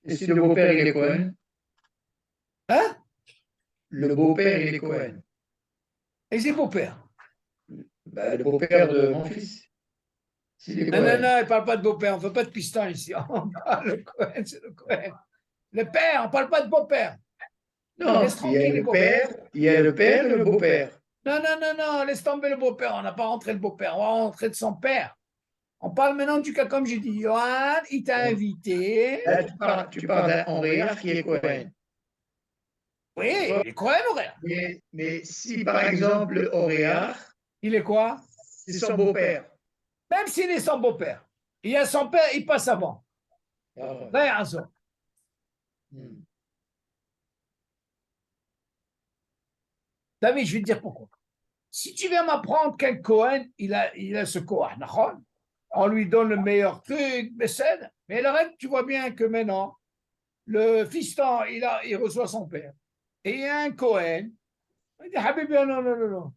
Et si le beau-père, il est Cohen? Hein? Le beau-père, il est Cohen. Et c'est beau-père. Bah, le beau-père de mon fils. S'il est Non, non, Cohen. non, il ne parle pas de beau-père, on ne fait pas de piston ici. On parle de Cohen, c'est le Cohen. Le père, on ne parle pas de beau-père. Non, Laisse il y a tranquille les le père, il y a le père et le beau-père. Non, non, non, non, laisse tomber le beau-père, on n'a pas rentré le beau-père, on va rentrer de son père. On parle maintenant du cas comme j'ai dit. Johan, il t'a invité. Là, tu parles d'un Henri qui est Cohen. Oui, il est Cohen horaire. Mais si, par exemple, Auréard, Il est quoi? c'est son beau-père. Même s'il est son beau-père. Il y a son père, il passe avant. Ah ouais. Là, il y a un son. David, je vais te dire pourquoi. Si tu viens m'apprendre qu'un Cohen, il a ce Cohen, on lui donne le meilleur truc, mais le reste, tu vois bien que maintenant, le fiston, il reçoit son père. Et il y a un Cohen, il dit, Habibi, non, non, non, non.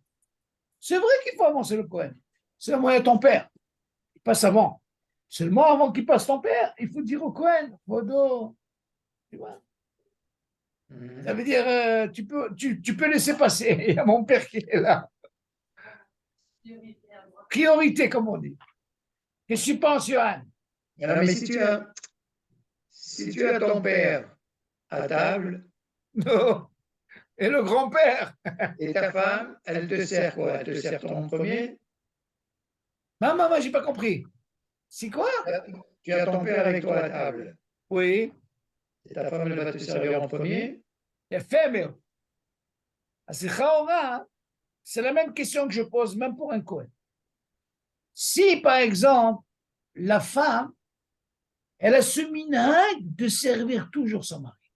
C'est vrai qu'il faut avancer le Cohen. C'est moi et ton père. Il passe avant. Seulement avant qu'il passe ton père, il faut dire au Cohen, Vodo. Tu vois? Ça veut dire, tu peux laisser passer. Il y a mon père qui est là. Priorité, comme on dit. Qu'est-ce que tu penses, Johan? Non, mais si tu as ton père à table, Non. Et le grand-père? et ta femme, elle te sert quoi? Elle te sert ton premier? Non, maman, j'ai pas compris. C'est quoi? Tu as ton père avec toi à table. Oui. Et ta femme, elle va te servir en premier. יפה מאוד. אז לכאורה, c'est la même question que je pose même pour un Cohen. Si, par exemple, la femme, elle a ce minhag de servir toujours son mari.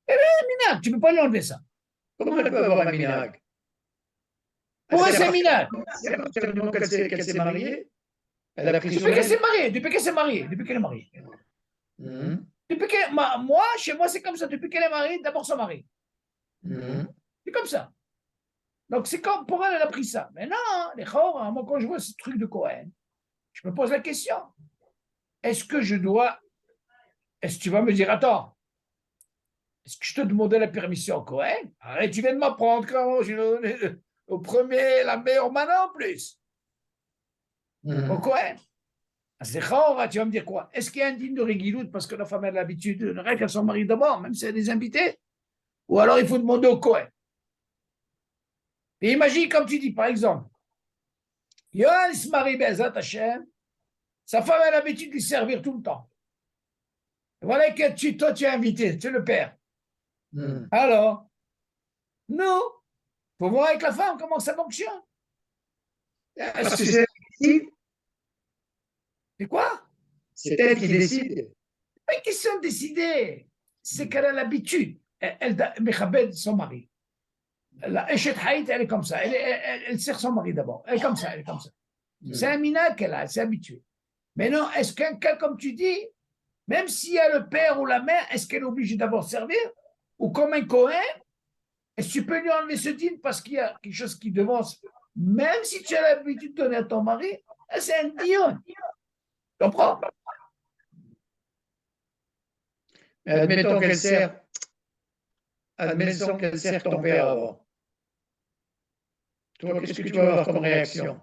Elle a un minhag, tu ne peux pas lui enlever ça. Comment elle peut avoir un minhag? Pour elle, c'est un minhag. C'est à partir du moment qu'elle s'est mariée, elle a pris Depuis sur qu'elle elle. s'est mariée, depuis qu'elle s'est mariée, depuis qu'elle est mariée. Mhm. Moi, chez moi, c'est comme ça. Depuis qu'elle est mariée, d'abord son mari. Mhm. C'est comme ça. Donc, c'est comme pour elle, elle a pris ça. Mais non, les chors, moi, quand je vois ce truc de Cohen, je me pose la question. Est-ce que je dois. Est-ce que tu vas me dire, attends, est-ce que je te demandais la permission au Cohen? Arrête, tu viens de m'apprendre quand j'ai donné au premier, la meilleure mana en plus. Mhm. Au Cohen. C'est chors, tu vas me dire quoi? Est-ce qu'il y a un digne de Réguiloute parce que la femme a l'habitude de ne rien qu'à son mari d'abord, même si elle a des invités? Ou alors il faut demander au Cohen? Et imagine, comme tu dis, par exemple, Yohan se marie Bezat Hashem, sa femme a l'habitude de lui servir tout le temps. Et voilà que toi, tu es invité, tu es le père. Mhm. Alors, nous, il faut voir avec la femme comment ça fonctionne. Parce que c'est C'est quoi? elle qui décide. Pas une question de décider. C'est qu'elle a l'habitude. Elle Mechabed son mari. La Eshet Haït, elle est comme ça. Elle sert son mari d'abord. Elle est comme ça, elle est comme ça. C'est un minag qu'elle a, elle s'est habituée. Mais non, est-ce qu'un cas, comme tu dis, même s'il y a le père ou la mère, est-ce qu'elle est obligée d'abord de servir? Ou comme un Cohen, est-ce que tu peux lui enlever ce dîme parce qu'il y a quelque chose qui devance? Même si tu as l'habitude de donner à ton mari, c'est un dion. Tu comprends? Admettons qu'elle sert ton père avant. Toi, qu'est-ce que tu vas avoir comme réaction?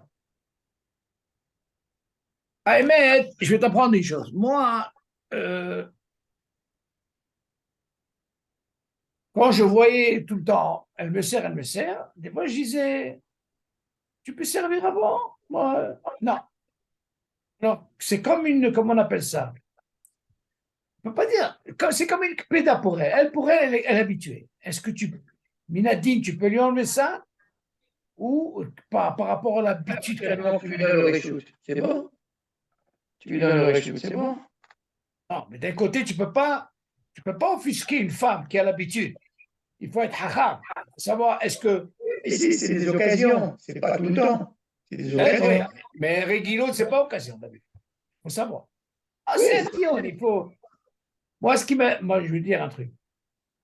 Ahmed, je vais t'apprendre une chose. Moi, quand je voyais tout le temps, elle me sert, des fois je disais, tu peux servir avant? Moi, non. Non, c'est comme comment on appelle ça? On ne peut pas dire, c'est comme une péda pour elle. Elle est habituée. Est-ce que Minadine, tu peux lui enlever ça? Ou par rapport à l'habitude qu'elle a? Tu lui donnes le reshoot, c'est bon? Tu lui donnes le reshoot, c'est bon? Non, mais d'un côté, tu peux pas offusquer une femme qui a l'habitude. Il faut être hacham. Savoir, est-ce que. C'est des occasions, c'est pas tout le temps. C'est des occasions. Oui, mais Réguilot, c'est pas occasion d'habitude. Il faut savoir. Ah, c'est un pion, il faut. Moi, je veux dire un truc.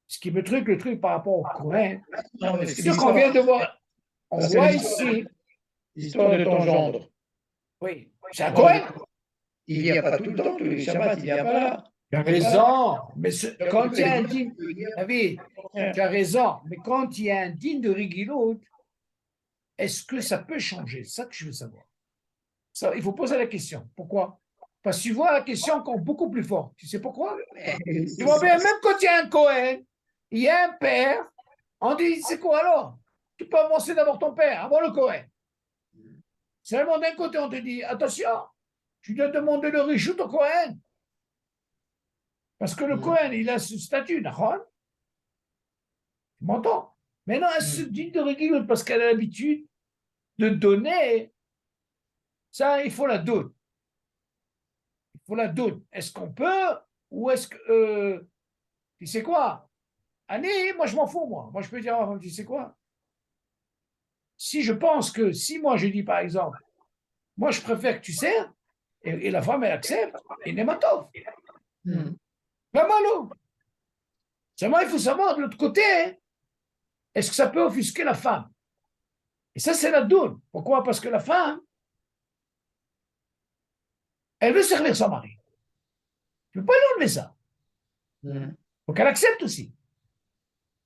Ce qui me truc, le truc par rapport au Cohen, c'est ce qu'on vient de voir. On voit ici. L'histoire de ton gendre. Oui, c'est un Cohen. Il vient pas tout le temps, tous les Shabbats, il vient pas là. Tu as raison, mais quand il y a un digne, David, tu as raison, mais quand il y a un digne de Réguilot, est-ce que ça peut changer? C'est ça que je veux savoir. Ça, il faut poser la question. Pourquoi? Parce que tu vois la question encore beaucoup plus forte. Tu sais pourquoi? Tu vois bien, même quand il y a un Cohen, il y a un père, on dit, c'est quoi alors? Tu peux avancer d'abord ton père, avant le Cohen. Seulement d'un côté, on te dit, attention, tu dois demander le richout au Cohen. Parce que le Cohen, il a ce statut, d'accord? Tu m'entends? Maintenant, elle se dit de réguler parce qu'elle a l'habitude de donner. Ça, il faut la doute. Il faut la doute. Est-ce qu'on peut ou est-ce que. Tu sais quoi? Allez, moi, je m'en fous, moi. Moi, je peux dire, oh, tu sais quoi? Si je pense que, si moi, je dis, par exemple, moi, je préfère que tu sers, et la femme, elle accepte, et Nematov. Pas malo. Seulement, il faut savoir de l'autre côté, est-ce que ça peut offusquer la femme? Et ça, c'est la doute. Pourquoi? Parce que la femme, elle veut servir son mari. Tu ne peux pas lui enlever ça. Il faut qu'elle accepte aussi.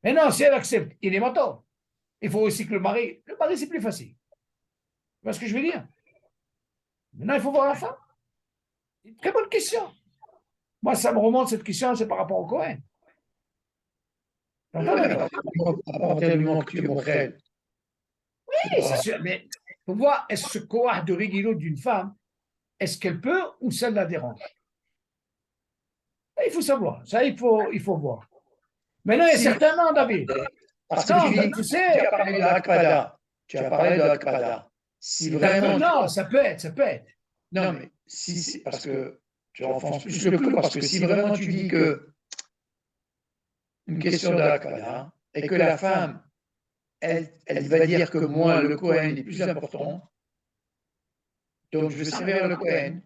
Mais non, si elle accepte, il est mentor. Il faut aussi que le mari, c'est plus facile. Tu vois ce que je veux dire? Maintenant, il faut voir la femme. C'est une très bonne question. Moi, ça me remonte cette question, c'est par rapport au Cohen. À partir du moment que tu es mon frère. Oui, c'est sûr, mais il faut voir, est-ce que ce coach de riguilo d'une femme, est-ce qu'elle peut ou ça la dérange? Il faut savoir, ça il faut voir. Maintenant, il y a certains noms, David. Parce Non, que tu sais. tu as parlé de Akpada. Tu as parlé de Akpada. si vraiment. Non, ça peut être, ça peut être. Non, mais si c'est parce que tu enfonces plus le clou, parce que si vraiment tu dis que une question de Hakala, et que la femme, elle va dire que moi, le Kohen est plus important, donc je vais servir le Kohen.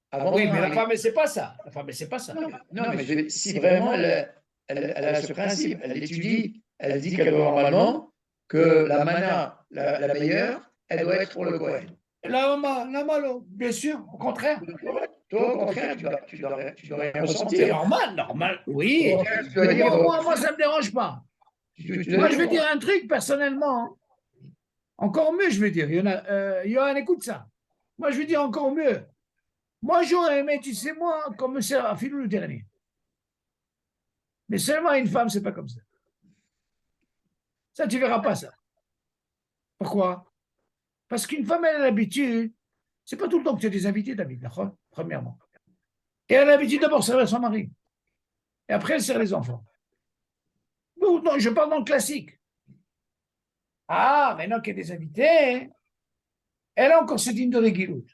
Avant Oui, mon mais la mari. femme, elle sait pas ça. La femme, elle sait pas ça. Non, mais si vraiment elle a ce principe, elle étudie, elle dit qu'elle doit normalement que la mana, la meilleure, elle doit être pour le Kohen. La malo, bien sûr, au contraire. Toi, au contraire, tu dois rien C'est ressentir. normal, oui. Au contraire, tu dois Mais dire, moi, ça ne me dérange pas. Moi, je vais dire un truc personnellement. Encore mieux, je vais dire. Johan, écoute ça. Moi, je vais dire encore mieux. Moi, j'aurais aimé, tu sais, moi, comme c'est à Philou le dernier. Mais seulement une femme, c'est pas comme ça. Ça, tu verras pas ça. Pourquoi? Parce qu'une femme, elle a l'habitude. C'est pas tout le temps que tu as des invités, David, d'accord? Premièrement. Et elle a l'habitude d'abord de servir son mari. Et après, elle sert les enfants. Non, je parle dans le classique. Ah, maintenant qu'il y a des invités, elle a encore ce digne de Réguilout.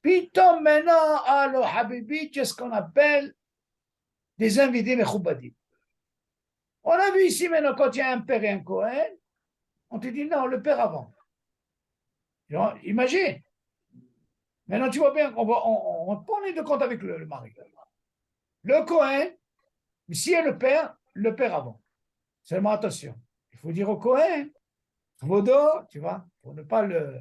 Pitom, maintenant, alors, Habibi, tu as ce qu'on appelle des invités mechoubadim. On a vu ici maintenant, quand il y a un père et un Cohen, on te dit non, le père avant. Imagine. Maintenant, tu vois bien qu'on on prend les deux comptes avec le mari. Le Cohen, si est le père avant. Seulement attention, il faut dire au Cohen, Vodo, tu vois, pour ne pas le.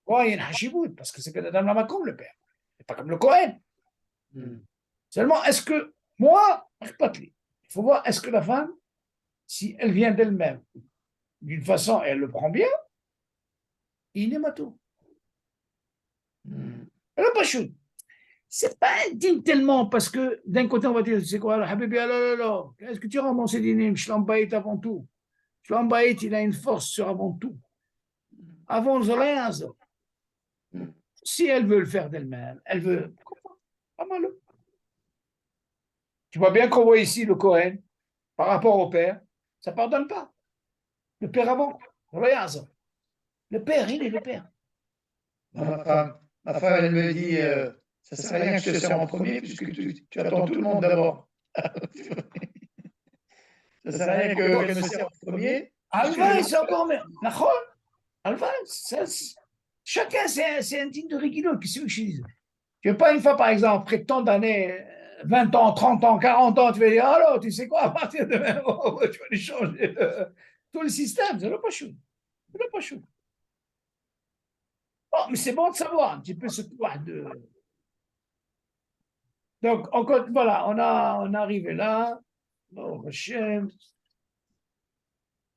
Oh, il y a une hachibout, parce que c'est que Adam Lamakom, le père. C'est pas comme le Cohen. Seulement, est-ce que, moi, il faut voir, est-ce que la femme, si elle vient d'elle-même, d'une façon, elle le prend bien, il n'est pas tout. Elle n'a pas chou. C'est pas digne tellement, parce que d'un côté, on va dire, c'est quoi, Habibi, alors, est-ce que tu rends mon sédinim, Shlambaït avant tout. Shlambaït, il a une force sur avant tout. Avant rien, si elle veut le faire d'elle-même, elle veut. Pas mal. Tu vois bien qu'on voit ici le Cohen par rapport au père, ça ne pardonne pas. Le père avant, rien ça. Le père, il est le père. Ma femme, elle me dit, ça ne sert à rien que je te sers en premier, puisque tu attends tout le monde d'abord. Ça ne sert à rien que je me sers en premier. Alva, c'est encore mieux. Alva, chacun, c'est un digne de Rigino. Qu'est-ce que je dis? Tu veux pas une fois, par exemple, après tant d'années, 20 ans, 30 ans, 40 ans, tu vas dire, alors, tu sais quoi, à partir de maintenant, tu vas lui changer tout le système. C'est le pas chou. C'est le pas chou. Bon, mais c'est bon de savoir un petit peu ce point de. Donc, encore, voilà, on est arrivé là. Bon, Hachem.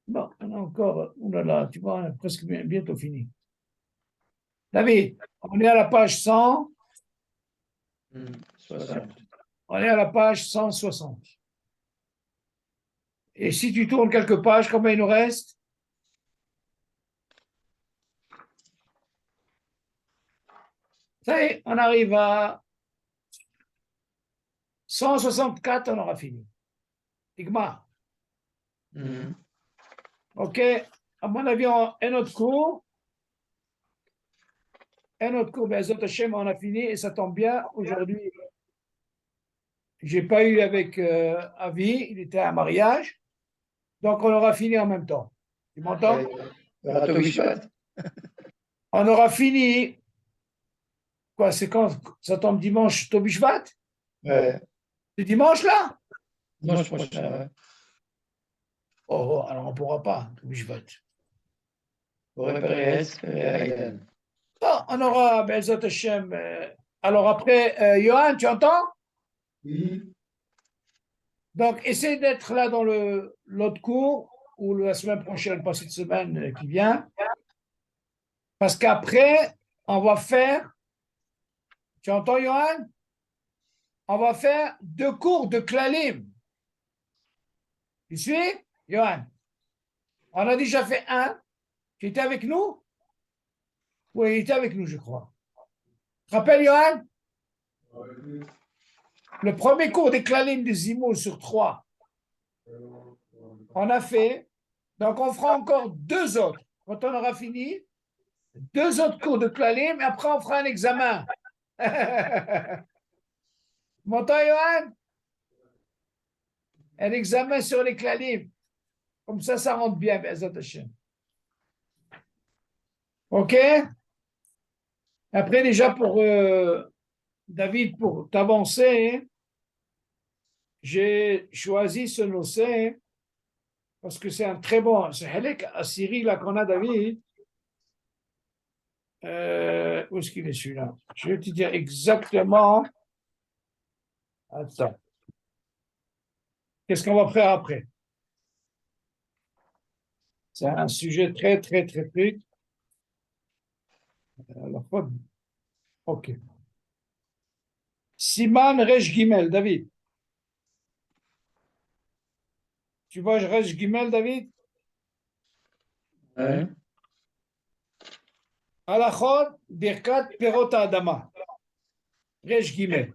Bon, on a encore, oulala, tu vois, on est presque bientôt fini. David, on est à la page 100. 60. On est à la page 160. Et si tu tournes quelques pages, combien il nous reste? Ça y est, on arrive à 164, on aura fini. Igma. OK. À mon avis, un autre cours. Bezot Hashem, on a fini et ça tombe bien. Aujourd'hui, j'ai pas eu avec Avi, il était à un mariage. Donc, on aura fini en même temps. Tu m'entends? On aura fini. Quoi, c'est quand ça tombe dimanche, Tobishvat? Ouais. C'est dimanche là? Dimanche prochain, ouais. Oh, alors on ne pourra pas, Tobishvat. Bon, on aura Bezot Hashem. Alors après, Johan, tu entends? Oui. Donc, essaie d'être là dans l'autre cours ou la semaine prochaine, pas cette semaine qui vient. Parce qu'après, on va faire. Tu entends, Johan? On va faire 2 cours de Klalim. Tu suis, Johan? On a déjà fait un. Tu étais avec nous? Oui, il était avec nous, je crois. Tu te rappelles, Johan? Le premier cours des Klalim des Zimo sur 3. On a fait. Donc, on fera encore 2 autres. Quand on aura fini, 2 autres cours de Klalim et après on fera un examen. M'entends, Johan? Un examen sur les Klalim. Comme ça rentre bien, Be'ezat Hashem. OK? Après, déjà, pour David, pour t'avancer, j'ai choisi ce nocé parce que c'est un très bon. C'est Halek Assiri, là, qu'on a, David. Où est-ce qu'il est celui-là? Je vais te dire exactement. Attends. Qu'est-ce qu'on va faire après? C'est un sujet très, très, très truc. OK. Siman Resh Gimel, David. Tu vois Resh Gimel, David? Ouais. Halachot Birkat Perot Adama. Resh Gimel.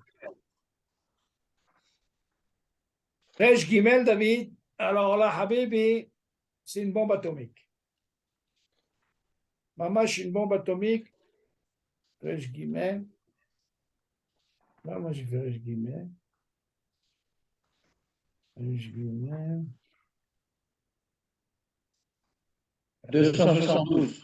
Resh Gimel, David. Alors là, Habibi, c'est une bombe atomique. Mamash, une bombe atomique. Resh Gimel. Là, moi, j'ai fait Resh Gimel. Resh Gimel. 272.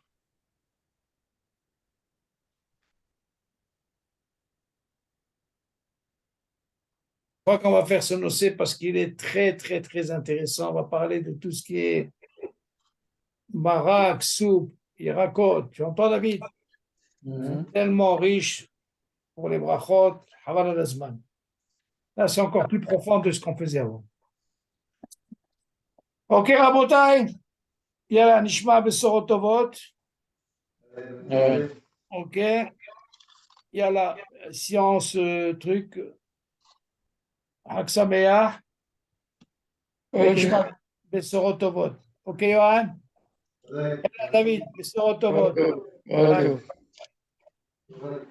Je crois qu'on va faire ce nocé parce qu'il est très, très, très intéressant. On va parler de tout ce qui est marak, soupe, irakot. Tu entends, David? Mhm. Tellement riche pour les brachot, haval al-azman. Là, c'est encore plus profond de ce qu'on faisait avant. Ok, Rabotai, il y a la Nishma Besorotovot. Ouais. Ok, il y a la science, truc, Haksameah. Ok. Nishma Besorotovot. Ok, Johan? David, Besorotovot. Ok.